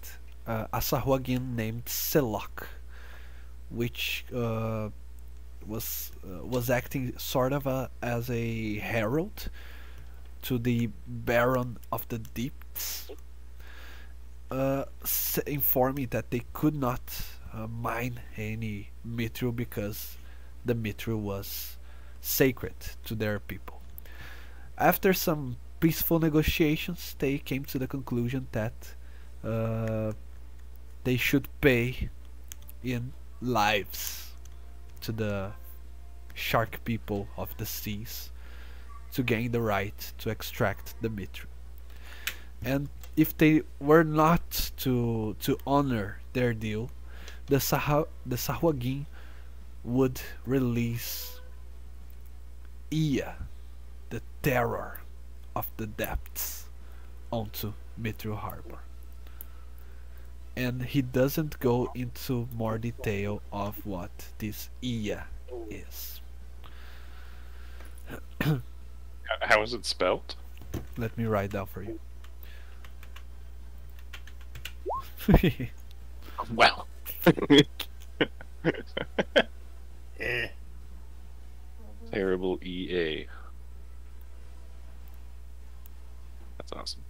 Speaker 2: a Sahuagin named Selok, which was acting sort of as a herald to the Baron of the Deeps, informing that they could not mine any Mithril because the Mithril was sacred to their people. After some peaceful negotiations, they came to the conclusion that they should pay in lives to the shark people of the seas to gain the right to extract the Mithril. And if they were not to honor their deal, the Sahuagin would release Iya, the terror of the depths, onto Mithril Harbour. And he doesn't go into more detail of what this Iya is.
Speaker 4: How is it spelled?
Speaker 2: Let me write down for you.
Speaker 4: Well.
Speaker 3: Eh.
Speaker 4: Terrible EA. That's awesome.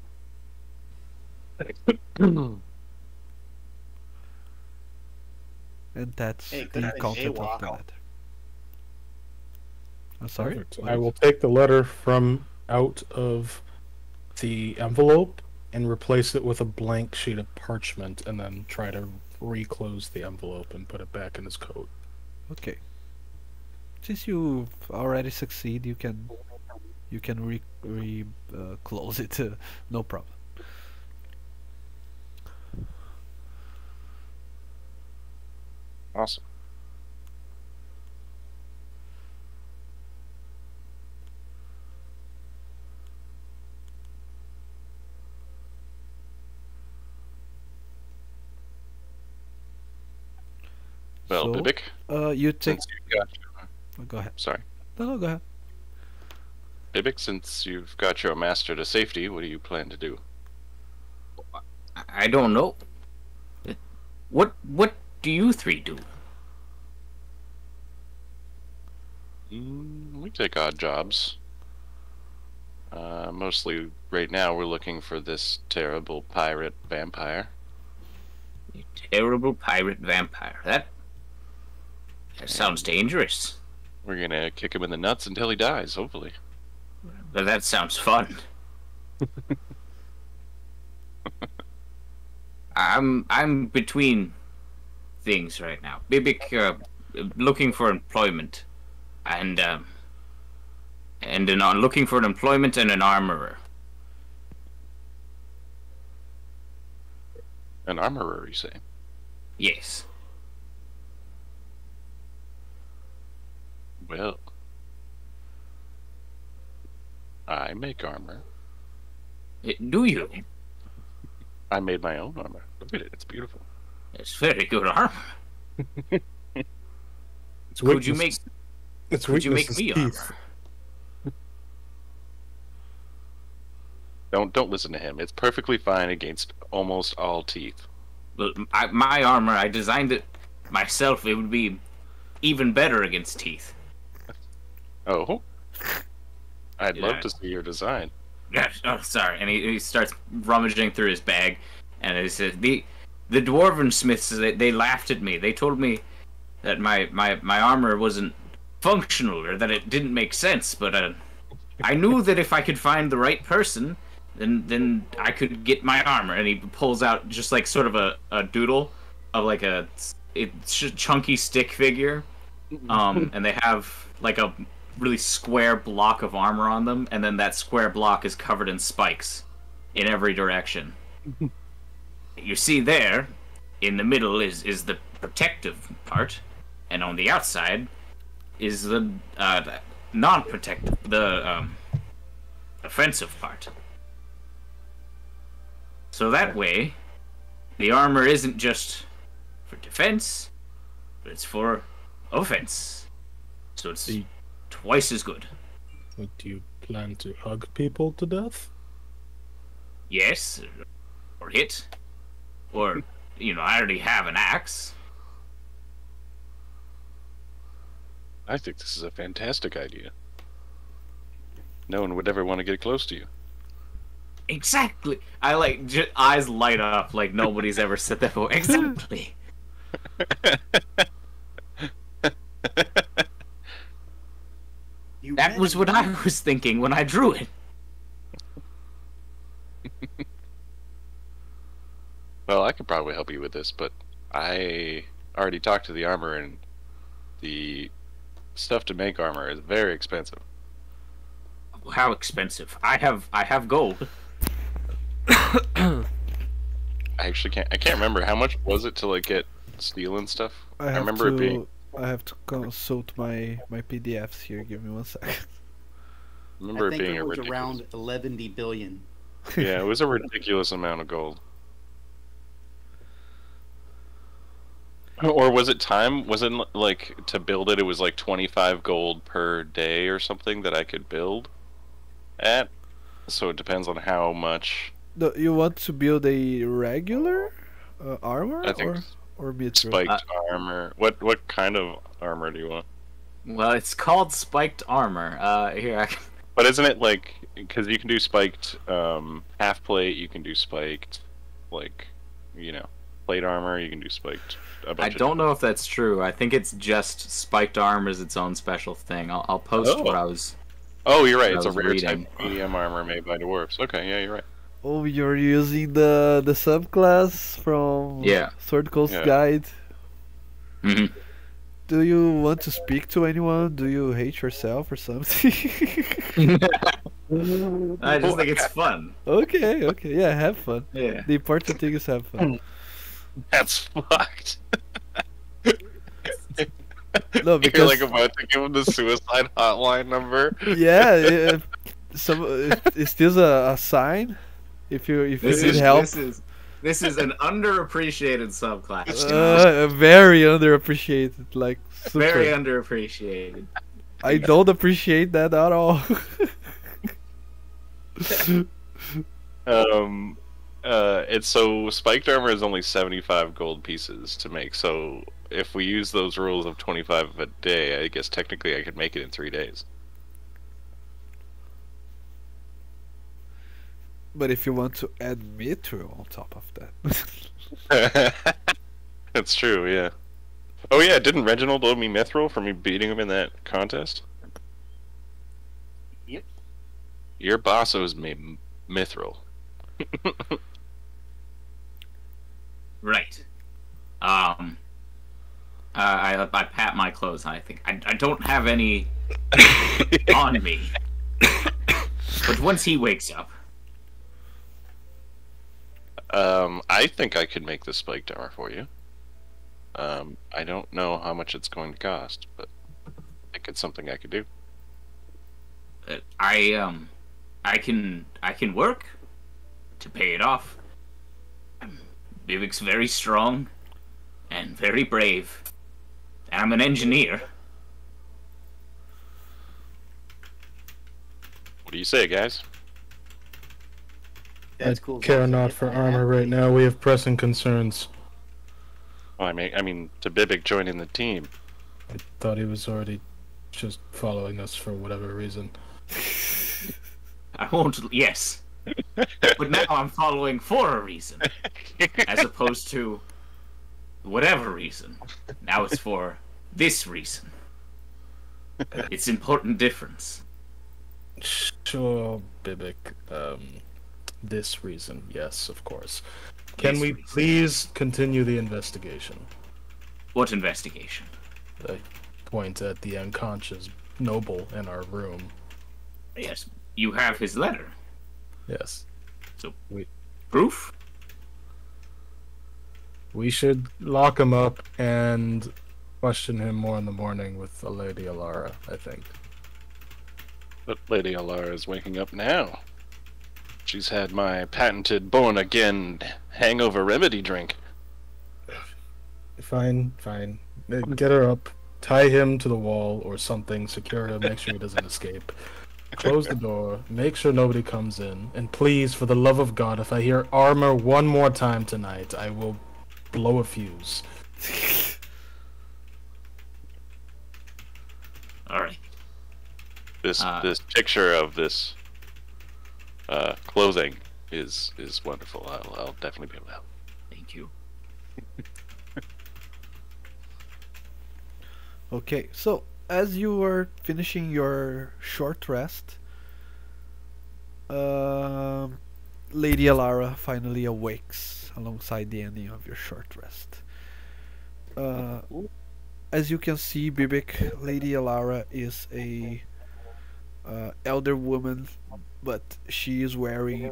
Speaker 2: And that's
Speaker 3: Hey,
Speaker 2: the
Speaker 3: good
Speaker 2: content
Speaker 3: idea,
Speaker 2: of the
Speaker 3: wow.
Speaker 2: letter. I'm sorry?
Speaker 1: Perfect.
Speaker 2: What
Speaker 1: I
Speaker 2: is-
Speaker 1: will take the letter from out of the envelope and replace it with a blank sheet of parchment, and then try to reclose the envelope and put it back in his coat.
Speaker 2: Okay. Since you already succeed, you can close it. No problem.
Speaker 4: Awesome. Well,
Speaker 2: So,
Speaker 4: Bibbick,
Speaker 2: you take.
Speaker 4: since you've got
Speaker 2: Go ahead.
Speaker 4: sorry,
Speaker 2: No, go ahead.
Speaker 4: Bibbick, since you've got your master to safety, what do you plan to do?
Speaker 5: I don't know. What do you three do?
Speaker 4: We take odd jobs. Mostly right now we're looking for this terrible pirate vampire.
Speaker 5: A terrible pirate vampire. That sounds dangerous.
Speaker 4: We're gonna kick him in the nuts until he dies, hopefully.
Speaker 5: But that sounds fun. I'm between things right now. Bibbick, looking for employment, and looking for an employment and an armorer.
Speaker 4: An armorer, you say?
Speaker 5: Yes.
Speaker 4: Well, I make armor.
Speaker 5: Do you?
Speaker 4: I made my own armor. Look at it, it's beautiful.
Speaker 5: It's very good armor.
Speaker 1: Its
Speaker 5: Could you
Speaker 1: weakness-
Speaker 5: make?
Speaker 1: Its
Speaker 5: Could you
Speaker 1: weakness
Speaker 5: make
Speaker 1: is
Speaker 5: me
Speaker 1: teeth.
Speaker 5: armor?
Speaker 4: Don't listen to him. It's perfectly fine against almost all teeth.
Speaker 5: Well, my armor, I designed it myself. It would be even better against teeth.
Speaker 4: Oh, I'd
Speaker 5: Yeah.
Speaker 4: love to see your design.
Speaker 5: Yes. Oh, sorry. And he starts rummaging through his bag, and he says, the dwarven smiths, they laughed at me. They told me that my armor wasn't functional, or that it didn't make sense. But I knew that if I could find the right person, then I could get my armor. And he pulls out just like sort of a doodle of like a chunky stick figure and they have like a really square block of armor on them, and then that square block is covered in spikes in every direction. You see there, in the middle is the protective part, and on the outside is the non-protective, the offensive part. So that way, the armor isn't just for defense, but it's for offense. So it's twice as good.
Speaker 1: Do you plan to hug people to death?
Speaker 5: Yes, or hit, or I already have an axe.
Speaker 4: I think this is a fantastic idea. No one would ever want to get close to you.
Speaker 5: Exactly. I eyes light up like nobody's ever said that before. Exactly. That was what I was thinking when I drew it.
Speaker 4: Well, I could probably help you with this, but I already talked to the armor, and the stuff to make armor is very expensive.
Speaker 5: How expensive? I have gold.
Speaker 4: I can't remember how much was it to like get steel and stuff. I remember it being.
Speaker 2: I have to consult my PDFs here. Give me 1 second.
Speaker 4: I remember it being
Speaker 3: it was
Speaker 4: ridiculous.
Speaker 3: around 11 billion.
Speaker 4: Yeah, it was a ridiculous amount of gold. Or was it time? Was it like to build it? It was like 25 gold per day or something that I could build at. So it depends on how much.
Speaker 2: You want to build a regular armor
Speaker 4: I think
Speaker 2: or mithril?
Speaker 4: spiked armor. What kind of armor do you want?
Speaker 5: Well, it's called spiked armor. Here.
Speaker 4: But isn't it like, because you can do spiked half plate, you can do spiked like plate armor, you can do spiked.
Speaker 5: I don't know if that's true. I think it's just spiked armor is its own special thing. I'll post what I was.
Speaker 4: Oh, you're right.
Speaker 5: I
Speaker 4: It's a
Speaker 5: was
Speaker 4: rare
Speaker 5: reading.
Speaker 4: type medium armor made by dwarves. Okay, yeah, you're right.
Speaker 2: Oh, you're using the subclass from Sword Coast Guide.
Speaker 5: Hmm.
Speaker 2: Do you want to speak to anyone? Do you hate yourself or something?
Speaker 5: I just think it's fun.
Speaker 2: Okay, yeah, have fun.
Speaker 5: Yeah.
Speaker 2: The important thing is have fun.
Speaker 4: That's fucked.
Speaker 2: No, because
Speaker 4: You're like about to give him the suicide hotline number.
Speaker 2: yeah, is this a sign? If you need help,
Speaker 5: This is an underappreciated subclass.
Speaker 2: very underappreciated, like super.
Speaker 5: Very underappreciated.
Speaker 2: I don't appreciate that at all.
Speaker 4: It's so spiked armor is only 75 gold pieces to make. So if we use those rules of 25 a day, I guess technically I could make it in 3 days.
Speaker 2: But if you want to add mithril on top of that.
Speaker 4: That's true, yeah. Oh yeah, didn't Reginald owe me Mithril for me beating him in that contest?
Speaker 3: Yep.
Speaker 4: Your boss owes me Mithril.
Speaker 5: Right. I pat my clothes. I think I don't have any on me. But once he wakes up,
Speaker 4: I think I could make the spiked armor for you. I don't know how much it's going to cost, but I think it's something I could do.
Speaker 5: I can work to pay it off. Bibbick's very strong and very brave. And I'm an engineer.
Speaker 4: What do you say, guys?
Speaker 3: That's cool.
Speaker 1: Care not for armor right now. We have pressing concerns.
Speaker 4: Oh, I mean, to Bibbick joining the team.
Speaker 1: I thought he was already just following us for whatever reason.
Speaker 5: I won't. Yes. But now I'm following for a reason, as opposed to whatever reason. Now it's for this reason. It's important difference.
Speaker 1: Sure, Bibbick. This reason, yes, of course. Can we please continue the investigation?
Speaker 5: What investigation?
Speaker 1: point at the unconscious noble in our room.
Speaker 5: Yes, you have his letter.
Speaker 1: Yes.
Speaker 5: So,
Speaker 1: We
Speaker 5: proof?
Speaker 1: we should lock him up and question him more in the morning with the Lady Alara, I think.
Speaker 4: But Lady Alara is waking up now. She's had my patented born-again hangover remedy drink.
Speaker 1: Fine. Get her up. Tie him to the wall or something. Secure him. Make sure he doesn't escape. Close the door. Make sure nobody comes in. And please, for the love of God, if I hear armor one more time tonight, I will blow a fuse.
Speaker 5: Alright.
Speaker 4: This picture of this clothing is wonderful. I'll definitely be able to help.
Speaker 5: Thank you.
Speaker 2: Okay, so as you were finishing your short rest, Lady Alara finally awakes alongside the ending of your short rest. As you can see, Bibbick, Lady Alara is a elder woman, but she is wearing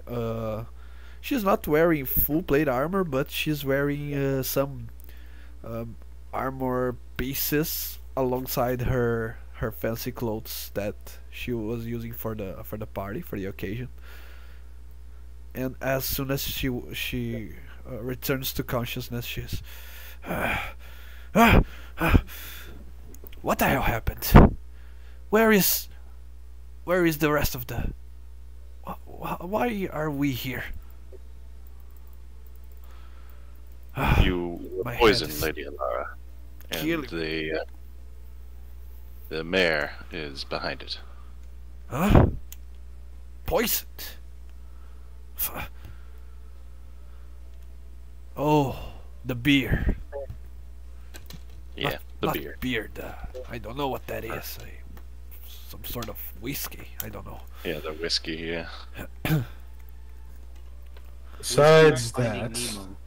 Speaker 2: she's not wearing full plate armor, but she's wearing some armor pieces alongside her fancy clothes that she was using for the party, for the occasion. And as soon as she returns to consciousness, she's what the hell happened? Where is the rest of the? Why are we here?
Speaker 4: You
Speaker 2: My
Speaker 4: poisoned
Speaker 2: head is
Speaker 4: Lady Alara, and
Speaker 2: killing
Speaker 4: the mayor is behind it.
Speaker 2: Huh? Poisoned? Oh, the beer.
Speaker 4: Yeah, the
Speaker 2: Not
Speaker 4: beer.
Speaker 2: beer. I don't know what that is. Some sort of whiskey. I don't know.
Speaker 4: Yeah, the whiskey. Yeah.
Speaker 1: Besides
Speaker 3: Finding
Speaker 1: that,
Speaker 3: Nemo.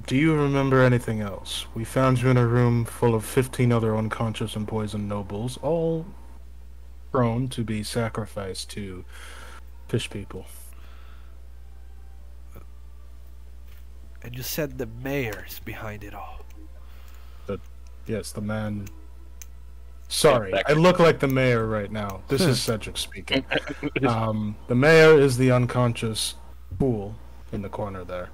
Speaker 1: do you remember anything else? We found you in a room full of 15 other unconscious and poisoned nobles, all prone to be sacrificed to fish people.
Speaker 2: And you said the mayor is behind it all.
Speaker 1: Yes, the man... Sorry,
Speaker 4: Yeah,
Speaker 1: I look like the mayor right now. This is Cedric speaking. The mayor is the unconscious fool in the corner there.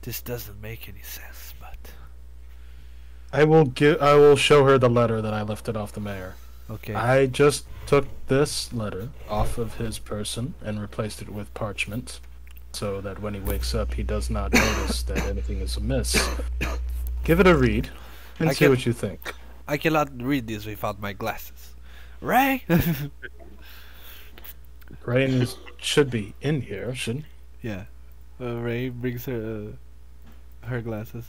Speaker 2: This doesn't make any sense, but
Speaker 1: I will show her the letter that I lifted off the mayor.
Speaker 2: okay.
Speaker 1: I just took this letter off of his person and replaced it with parchment, so that when he wakes up, he does not notice that anything is amiss. Give it a read, and
Speaker 2: I
Speaker 1: see
Speaker 2: can-
Speaker 1: what you think.
Speaker 2: I cannot read this without my glasses. Ray?
Speaker 1: Rain should be in here, shouldn't?
Speaker 2: Yeah. Ray brings her her glasses.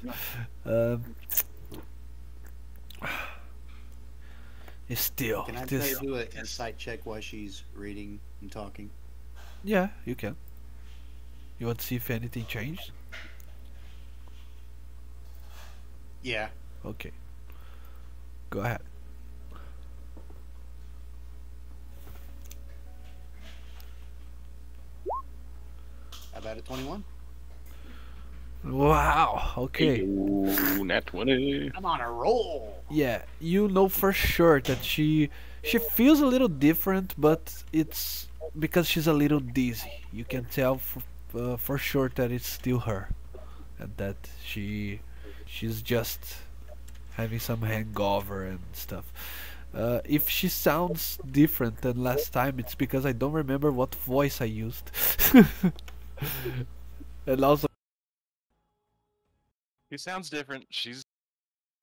Speaker 2: It's still
Speaker 3: Can I
Speaker 2: this.
Speaker 3: do an insight check while she's reading and talking?
Speaker 2: Yeah, you can. You want to see if anything changed?
Speaker 3: Yeah.
Speaker 2: Okay. Go ahead.
Speaker 3: How about a 21?
Speaker 2: Wow. Okay.
Speaker 4: Ooh, nat 20.
Speaker 3: I'm on a roll.
Speaker 2: Yeah, you know for sure that she feels a little different, but it's because she's a little dizzy. You can tell for sure that it's still her, and that she's just having some hangover and stuff. If she sounds different than last time, it's because I don't remember what voice I used. And also,
Speaker 4: He sounds different. She's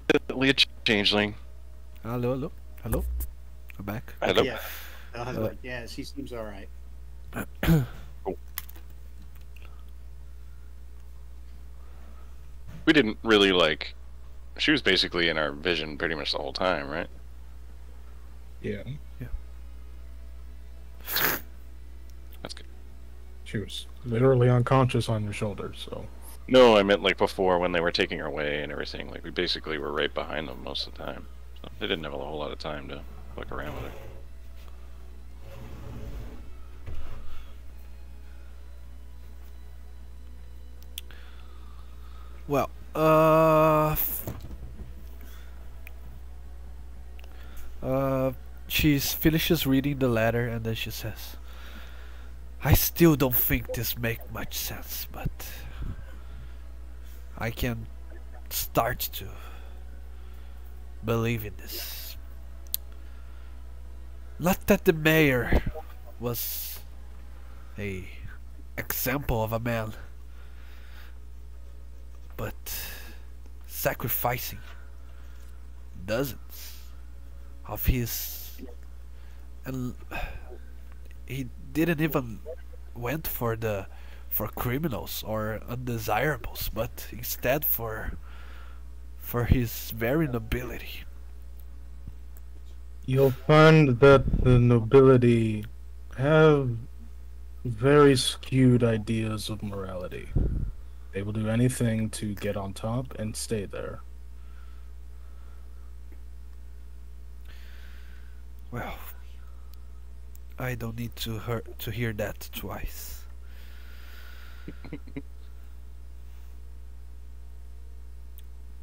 Speaker 4: definitely a changeling.
Speaker 2: hello. I'm back.
Speaker 4: Hello.
Speaker 3: Yeah. I was like, yeah, she seems alright.
Speaker 4: We didn't really like. She was basically in our vision pretty much the whole time, right?
Speaker 1: Yeah.
Speaker 4: That's good.
Speaker 1: She was literally unconscious on your shoulder, so...
Speaker 4: No, I meant like before when they were taking her away and everything. Like we basically were right behind them most of the time. So they didn't have a whole lot of time to look around with her.
Speaker 2: Well, she finishes reading the letter and then she says, I still don't think this makes much sense, but I can start to believe in this. Not that the mayor was a example of a man, but sacrificing dozens of his, and he didn't even went for criminals or undesirables, but instead for his very nobility.
Speaker 1: You'll find that the nobility have very skewed ideas of morality. They will do anything to get on top and stay there.
Speaker 2: Well, I don't need to hear that twice.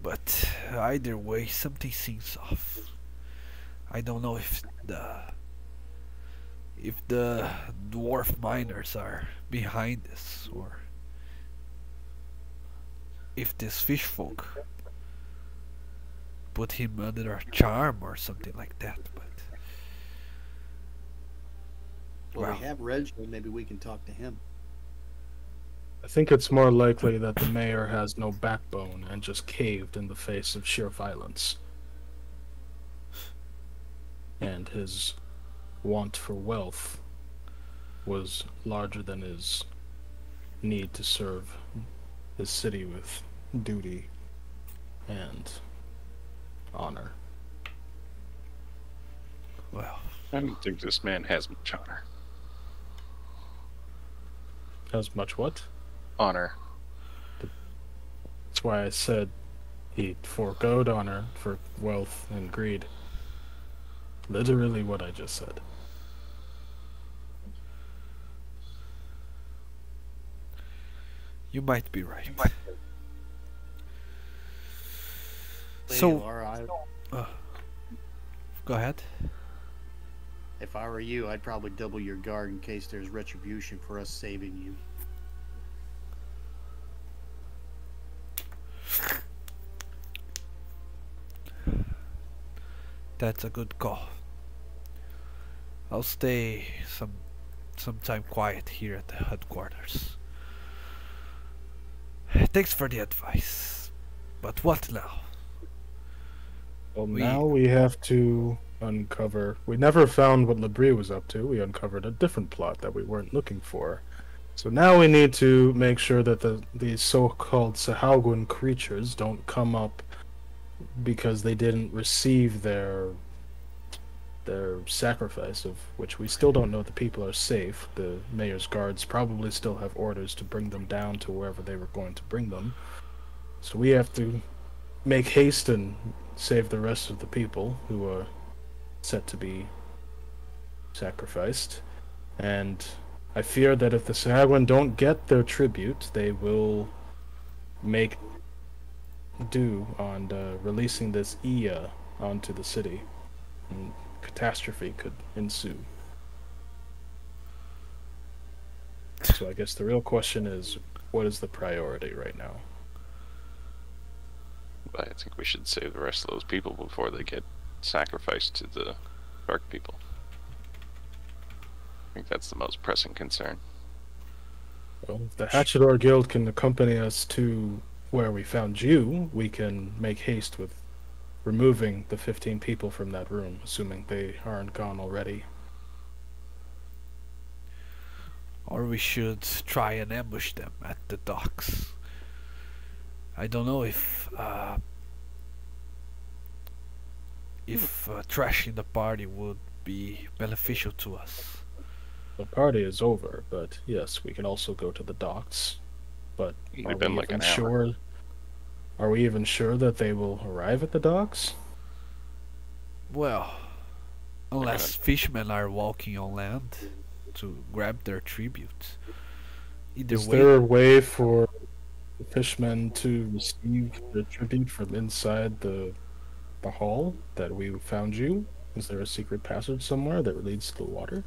Speaker 2: But either way, something seems off. I don't know if the dwarf miners are behind this, or if this fish folk put him under a charm or something like that. But
Speaker 3: well, we have Reginald. Maybe we can talk to him.
Speaker 1: I think it's more likely that the mayor has no backbone and just caved in the face of sheer violence. And his want for wealth was larger than his need to serve his city with duty and honor.
Speaker 2: well,
Speaker 4: I don't think this man has much honor.
Speaker 1: As much what?
Speaker 4: Honor.
Speaker 1: That's why I said he foregoed honor for wealth and greed. Literally what I just said.
Speaker 2: you might be right.
Speaker 3: Lady
Speaker 2: So,
Speaker 3: Laura,
Speaker 2: go ahead.
Speaker 3: if I were you, I'd probably double your guard in case there's retribution for us saving you.
Speaker 2: That's a good call. I'll stay some time quiet here at the headquarters. Thanks for the advice. But what now?
Speaker 1: Well, now we have to uncover... We never found what Labrie was up to. We uncovered a different plot that we weren't looking for. So now we need to make sure that these so-called Sahagwin creatures don't come up because they didn't receive their sacrifice, of which we still don't know the people are safe. The mayor's guards probably still have orders to bring them down to wherever they were going to bring them. So we have to make haste and save the rest of the people who are set to be sacrificed. And I fear that if the Sahagwin don't get their tribute, they will make do on releasing this Iya onto the city. And catastrophe could ensue. So I guess the real question is, what is the priority right now?
Speaker 4: I think we should save the rest of those people before they get sacrificed to the dark people. I think that's the most pressing concern.
Speaker 1: Well, if the Hatchador Guild can accompany us to where we found you, we can make haste with removing the 15 people from that room, assuming they aren't gone already.
Speaker 2: Or we should try and ambush them at the docks. I don't know if trashing the party would be beneficial to us.
Speaker 1: The party is over, but yes, we can also go to the docks. but
Speaker 4: It's
Speaker 1: are
Speaker 4: been
Speaker 1: we
Speaker 4: like
Speaker 1: even
Speaker 4: an hour.
Speaker 1: sure? Are we even sure that they will arrive at the docks?
Speaker 2: Well,
Speaker 4: gonna-
Speaker 2: unless fishermen are walking on land to grab their tribute. Either
Speaker 1: Is
Speaker 2: way,
Speaker 1: there a way for the fishmen to receive the tribute from inside the hall that we found you? Is there a secret passage somewhere that leads to the water?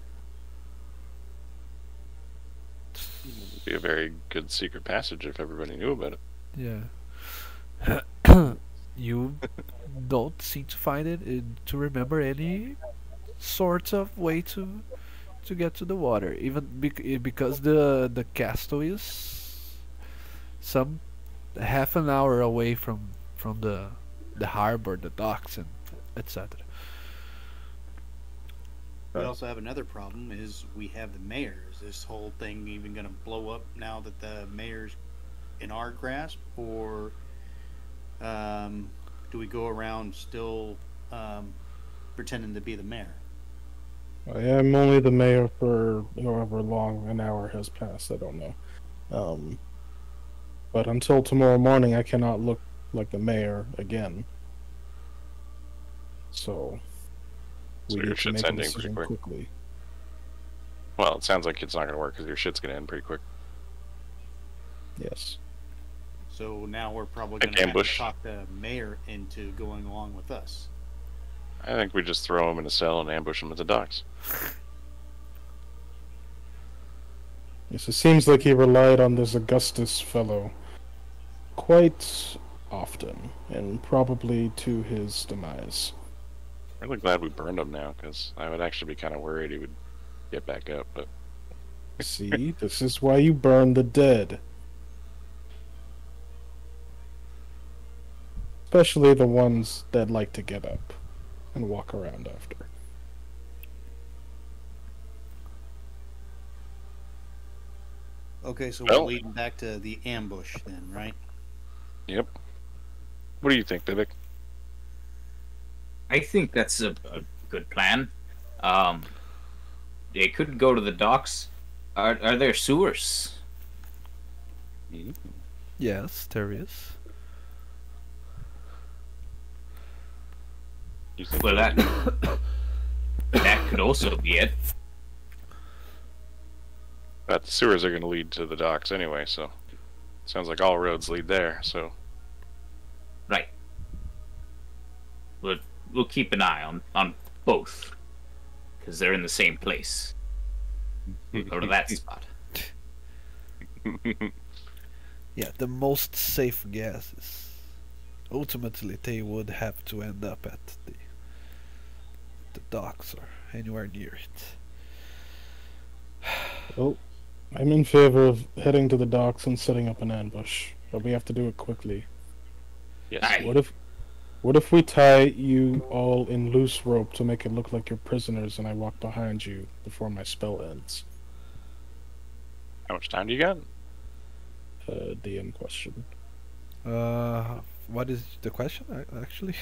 Speaker 4: It'd be a very good secret passage if everybody knew about it.
Speaker 2: yeah. You don't seem to find it to remember any sort of way to get to the water, even because the castle is some half an hour away from the harbor, the docks, and etc.
Speaker 3: We also have another problem: is we have the mayor. Is this whole thing even going to blow up now that the mayor's in our grasp, or do we go around still pretending to be the mayor?
Speaker 1: I am only the mayor for however long an hour has passed. I don't know. But until tomorrow morning, I cannot look like the mayor again. So
Speaker 4: So
Speaker 1: we
Speaker 4: your
Speaker 1: need to
Speaker 4: shit's
Speaker 1: make a
Speaker 4: ending pretty
Speaker 1: decision
Speaker 4: quick.
Speaker 1: quickly.
Speaker 4: Well, it sounds like it's not going to work because your shit's going to end pretty quick.
Speaker 1: Yes.
Speaker 3: So now we're probably
Speaker 4: Like
Speaker 3: going to have to
Speaker 4: ambush.
Speaker 3: talk the mayor into going along with us.
Speaker 4: I think we just throw him in a cell and ambush him at the docks.
Speaker 1: Yes, it seems like he relied on this Augustus fellow quite often, and probably to his demise.
Speaker 4: I'm really glad we burned him now because I would actually be kind of worried he would get back up. But
Speaker 1: See, this is why you burn the dead. Especially the ones that like to get up and walk around after.
Speaker 3: Okay, so
Speaker 4: Well-
Speaker 3: we're leading back to the ambush then, right?
Speaker 4: yep. What do you think, Bibbick?
Speaker 5: I think that's a good plan. They could go to the docks. Are there sewers?
Speaker 2: Yes, there is.
Speaker 4: You think
Speaker 5: Well, that could also be it.
Speaker 4: but the sewers are going to lead to the docks anyway, so sounds like all roads lead there. So
Speaker 5: Right. We'll keep an eye on both, because they're in the same place. We'll go to that spot.
Speaker 2: Yeah, the most safe guess is ultimately they would have to end up at the docks or anywhere near it.
Speaker 1: Well, I'm in favor of heading to the docks and setting up an ambush, but we have to do it quickly.
Speaker 4: yes,
Speaker 5: Aye.
Speaker 1: What if we tie you all in loose rope to make it look like you're prisoners and I walk behind you before my spell ends?
Speaker 4: how much time do you got?
Speaker 1: DM question.
Speaker 2: What is the question actually?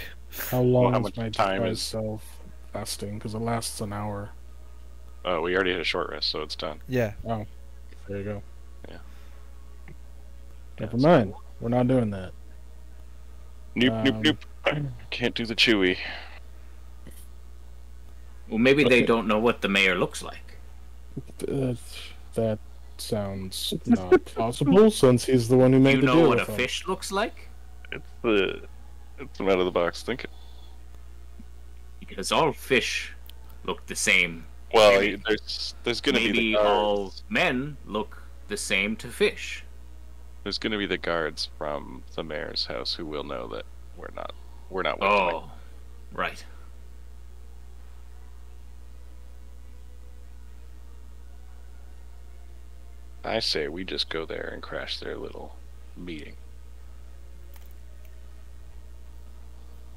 Speaker 1: How long
Speaker 4: how
Speaker 1: is
Speaker 4: much
Speaker 1: my
Speaker 4: time
Speaker 1: disguise
Speaker 4: is-
Speaker 1: self lasting? Because it lasts an hour.
Speaker 4: Oh, we already had a short rest, so it's done.
Speaker 2: Yeah,
Speaker 1: Oh, there you go.
Speaker 4: Yeah.
Speaker 1: Never mind. We're not doing that.
Speaker 4: Nope, nope, nope. Can't do the chewy.
Speaker 5: Well, maybe
Speaker 1: Okay.
Speaker 5: they don't know what the mayor looks like.
Speaker 1: That sounds not possible, since he's the one who made
Speaker 5: You
Speaker 1: the
Speaker 5: know
Speaker 1: deal
Speaker 5: what
Speaker 1: with
Speaker 5: a
Speaker 1: him.
Speaker 5: fish looks like?
Speaker 4: It's some out of the box thinking.
Speaker 5: Because all fish look the same.
Speaker 4: Well,
Speaker 5: Maybe.
Speaker 4: there's gonna be
Speaker 5: Maybe
Speaker 4: the
Speaker 5: all
Speaker 4: guards.
Speaker 5: men look the same to fish.
Speaker 4: There's gonna be the guards from the mayor's house who will know that we're not with them.
Speaker 5: Oh, right.
Speaker 4: I say we just go there and crash their little meeting.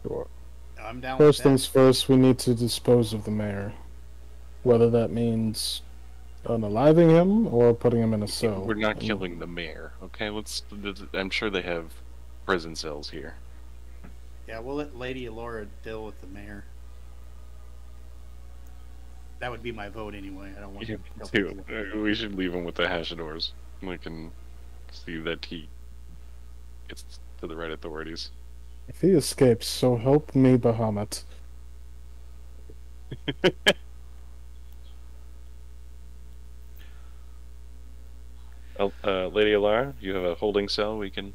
Speaker 1: Sure.
Speaker 3: I'm down
Speaker 1: First
Speaker 3: with that.
Speaker 1: things first, we need to dispose of the mayor. Whether that means unaliving him or putting him in a cell.
Speaker 4: We're not
Speaker 1: And
Speaker 4: killing the mayor, okay? I'm sure they have prison cells here.
Speaker 3: Yeah, we'll let Lady Alora deal with the mayor. That would be my vote anyway. I don't want
Speaker 4: Yeah,
Speaker 3: to kill
Speaker 4: too.
Speaker 3: people.
Speaker 4: We should leave him with the hashadors. We can see that he gets to the right authorities.
Speaker 1: If he escapes, so help me, Bahamut.
Speaker 4: Lady Alara, you have a holding cell we can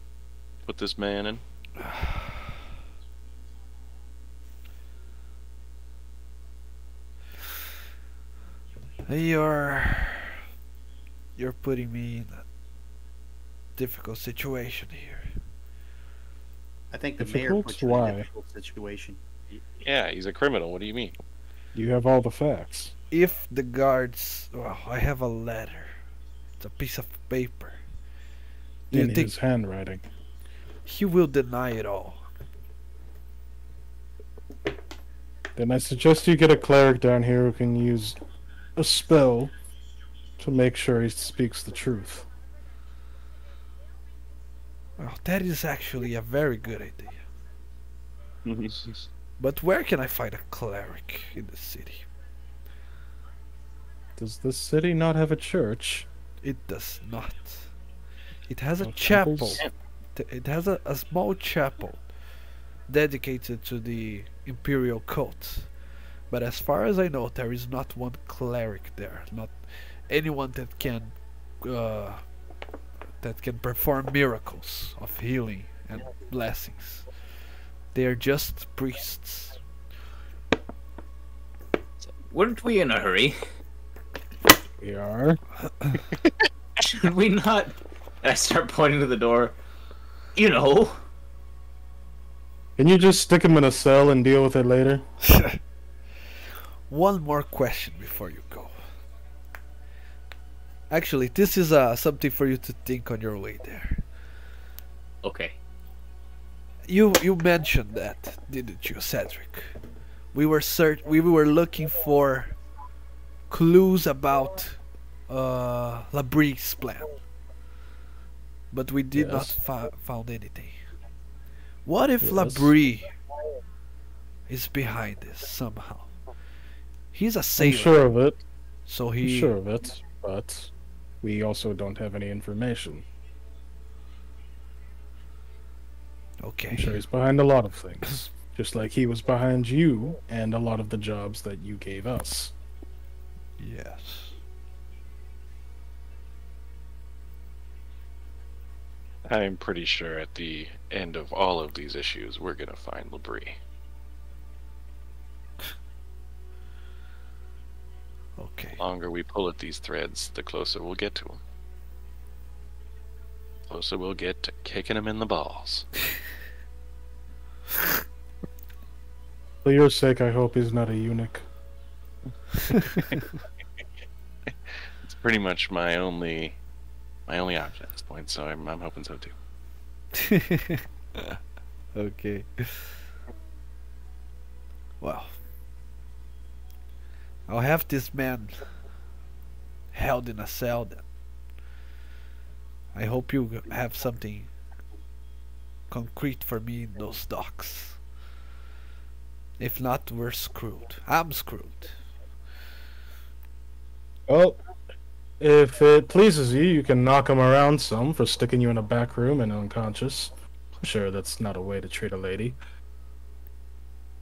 Speaker 4: put this man in?
Speaker 2: You're putting me in a difficult situation here.
Speaker 3: I think the mayor
Speaker 1: Difficult?
Speaker 3: put you in a
Speaker 1: Why?
Speaker 3: difficult situation.
Speaker 4: Yeah, he's a criminal. What do you mean?
Speaker 1: You have all the facts.
Speaker 2: If the guards, well, I have a letter. It's a piece of paper. Do you
Speaker 1: In
Speaker 2: think
Speaker 1: his handwriting.
Speaker 2: he will deny it all?
Speaker 1: Then I suggest you get a cleric down here who can use a spell to make sure he speaks the truth.
Speaker 2: Well, that is actually a very good idea. But where can I find a cleric in the city?
Speaker 1: Does this city not have a church?
Speaker 2: It does not. It has a
Speaker 1: No
Speaker 2: chapel.
Speaker 1: temples?
Speaker 2: It has a small chapel dedicated to the imperial cult. But as far as I know, there is not one cleric there. Not anyone that can perform miracles of healing and blessings. They are just priests.
Speaker 5: Weren't we in a hurry?
Speaker 1: We are.
Speaker 5: Should we not? And I start pointing to the door. You know.
Speaker 1: Can you just stick him in a cell and deal with it later?
Speaker 2: One more question before you go. Actually, this is something for you to think on your way there.
Speaker 5: Okay.
Speaker 2: You mentioned that, didn't you, Cedric? We were looking for clues about Labrie's plan, but we did not found anything. What if Labrie is behind this somehow? He's a sailor.
Speaker 1: I'm sure of it.
Speaker 2: So
Speaker 1: I'm sure of it, but we also don't have any information.
Speaker 2: Okay.
Speaker 1: I'm sure he's behind a lot of things. Just like he was behind you and a lot of the jobs that you gave us.
Speaker 2: Yes.
Speaker 4: I'm pretty sure at the end of all of these issues, we're gonna find Labrie.
Speaker 2: Okay.
Speaker 4: The longer we pull at these threads, the closer we'll get to him. Closer we'll get to kicking him in the balls.
Speaker 1: For your sake, I hope he's not a eunuch.
Speaker 4: It's pretty much my only option at this point, so I'm hoping so too.
Speaker 2: Okay. Well, I'll have this man held in a cell then. I hope you have something concrete for me in those docks. If not, we're screwed. I'm screwed.
Speaker 1: Well, if it pleases you, you can knock him around some for sticking you in a back room and unconscious. I'm sure that's not a way to treat a lady.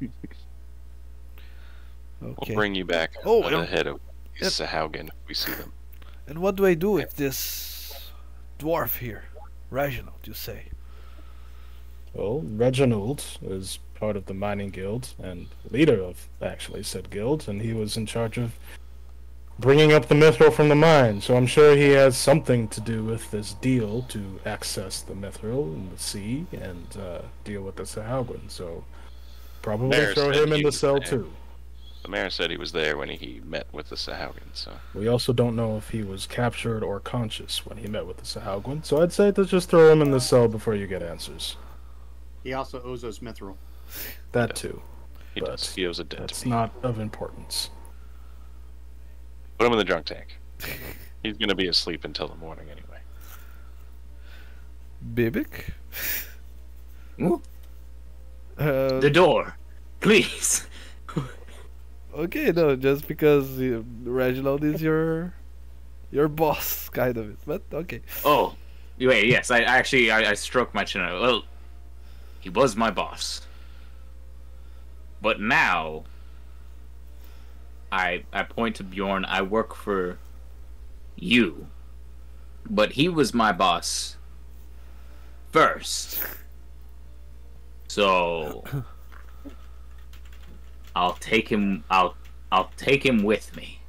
Speaker 2: Okay.
Speaker 4: We'll bring you back
Speaker 2: Oh,
Speaker 4: on the
Speaker 2: and-
Speaker 4: head of
Speaker 2: Yep.
Speaker 4: Sahaugen if we see them.
Speaker 2: And what do I do with this dwarf here? Reginald, you say?
Speaker 1: Well, Reginald is part of the mining guild and leader of, actually, said guild, and he was in charge of bringing up the mithril from the mine, so I'm sure he has something to do with this deal to access the mithril in the sea and deal with the Sahaugen, so probably
Speaker 4: Mayor
Speaker 1: throw
Speaker 4: said
Speaker 1: him in
Speaker 4: he
Speaker 1: the
Speaker 4: was
Speaker 1: cell
Speaker 4: there.
Speaker 1: too.
Speaker 4: The mayor said he was there when he met with the Sahaugen, so...
Speaker 1: We also don't know if he was captured or conscious when he met with the Sahaugen, so I'd say to just throw him in the cell before you get answers.
Speaker 3: He also owes us mithril.
Speaker 1: That too.
Speaker 4: He
Speaker 1: But
Speaker 4: does. He owes a debt
Speaker 1: That's
Speaker 4: to me.
Speaker 1: not of importance.
Speaker 4: Put him in the drunk tank. He's gonna be asleep until the morning anyway.
Speaker 2: Bibbick?
Speaker 5: The door, please.
Speaker 2: Okay, no, just because Reginald is your boss, kind of. But okay.
Speaker 5: Oh, Wait, yes, I actually I stroked my chin. Well, he was my boss, but now I point to Bjorn. I work for you, but he was my boss first. So I'll take him. I'll take him with me.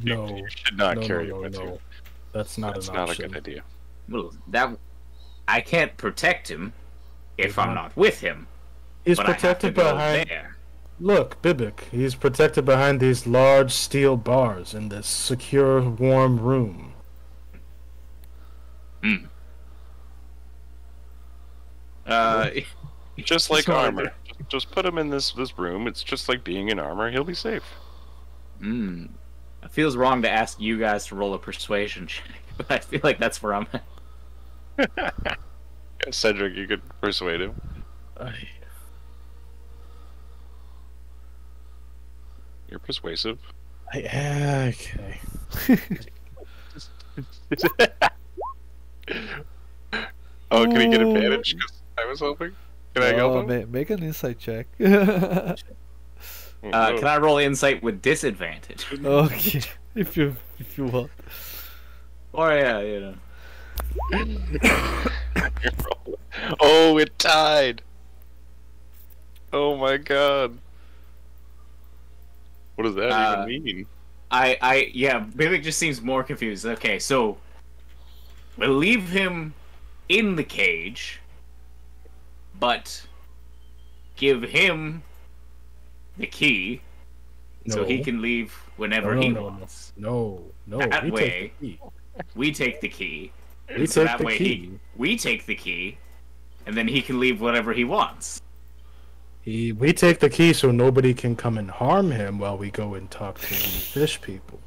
Speaker 1: No,
Speaker 4: You should not
Speaker 1: no,
Speaker 4: carry
Speaker 1: no,
Speaker 4: him with
Speaker 1: no.
Speaker 4: you.
Speaker 1: That's not
Speaker 4: That's
Speaker 1: an
Speaker 4: not
Speaker 1: option.
Speaker 4: a good idea.
Speaker 5: Well, that I can't protect him if
Speaker 1: You're
Speaker 5: I'm
Speaker 1: not-
Speaker 5: not with him.
Speaker 1: He's
Speaker 5: But I have to
Speaker 1: protected
Speaker 5: go
Speaker 1: behind.
Speaker 5: there.
Speaker 1: Look, Bibbick. He's protected behind these large steel bars in this secure, warm room.
Speaker 5: Hmm.
Speaker 4: Just like
Speaker 5: Small
Speaker 4: armor. Just put him in this room. It's just like being in armor. He'll be safe.
Speaker 5: Hmm. It feels wrong to ask you guys to roll a persuasion check, but I feel like that's where I'm at.
Speaker 4: Yeah, Cedric, you could persuade him. You're persuasive.
Speaker 1: Okay.
Speaker 4: Oh, can he get
Speaker 2: Ooh.
Speaker 4: advantage? 'Cause I was hoping. Can I help him?
Speaker 2: Make an insight check.
Speaker 4: No.
Speaker 5: Can I roll insight with disadvantage?
Speaker 2: Okay, if you want.
Speaker 5: Or yeah, you know.
Speaker 4: Oh, it tied. Oh my god. What does that even mean?
Speaker 5: Yeah, Bibbick just seems more confused. Okay, so we'll leave him in the cage, but give him the key so he
Speaker 1: No.
Speaker 5: can leave whenever
Speaker 1: No,
Speaker 5: he
Speaker 1: no,
Speaker 5: wants.
Speaker 1: No,
Speaker 5: That
Speaker 1: we
Speaker 5: way-
Speaker 1: take the key.
Speaker 5: We take the key.
Speaker 1: We
Speaker 5: so
Speaker 1: take
Speaker 5: that
Speaker 1: the
Speaker 5: way
Speaker 1: key.
Speaker 5: we take the key, and then he can leave whenever he wants.
Speaker 1: We take the key so nobody can come and harm him while we go and talk to the fish people.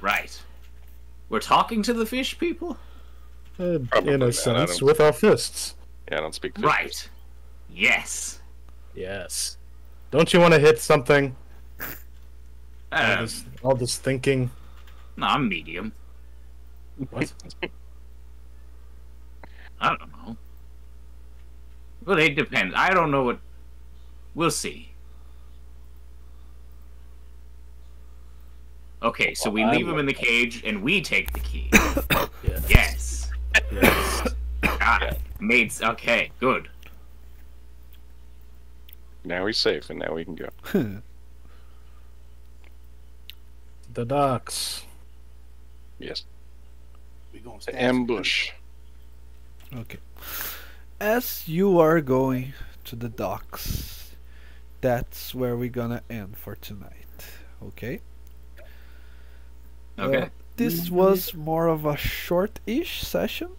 Speaker 5: Right. We're talking to the fish people?
Speaker 4: Probably
Speaker 1: In
Speaker 4: not, I
Speaker 1: a sense,
Speaker 4: don't-
Speaker 1: with our fists.
Speaker 4: Yeah, I don't speak fish.
Speaker 5: Right. Yes.
Speaker 1: Yes. Don't you want to hit something?
Speaker 5: Um,
Speaker 1: All this thinking.
Speaker 5: no, I'm medium.
Speaker 1: What?
Speaker 5: I don't know. Well, it depends. I don't know what. We'll see. Okay, so we leave him in the cage and we take the key.
Speaker 1: Yes.
Speaker 5: Yes.
Speaker 1: Yes.
Speaker 5: Got it. Mates. Okay, good.
Speaker 4: Now he's safe, and now we can go.
Speaker 1: The docks.
Speaker 4: Yes.
Speaker 3: We gonna
Speaker 4: The
Speaker 3: stab
Speaker 4: ambush.
Speaker 2: Okay. As you are going to the docks, that's where we're gonna end for tonight. Okay?
Speaker 5: Okay.
Speaker 2: This was more of a short-ish session,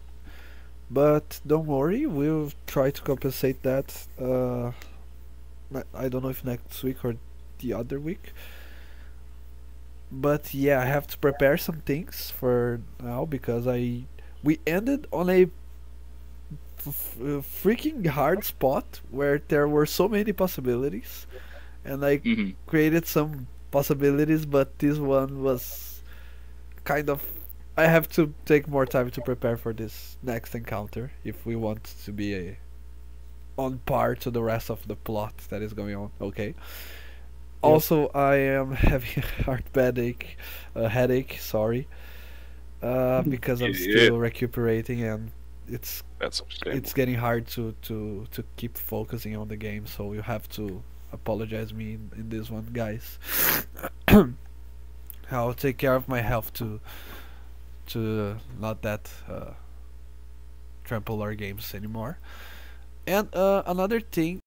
Speaker 2: but don't worry, we'll try to compensate that. I don't know if next week or the other week. But yeah, I have to prepare some things for now because we ended on a freaking hard spot where there were so many possibilities, and I
Speaker 5: hmm
Speaker 2: created some possibilities, but this one was kind of. I have to take more time to prepare for this next encounter if we want to be on par to the rest of the plot that is going on. Okay. Also, I am having a headache. Sorry, because I'm still recuperating, and it's
Speaker 4: That's understandable.
Speaker 2: it's getting hard to keep focusing on the game. So you have to apologize me in this one, guys. I'll take care of my health to not that trample our games anymore. And another thing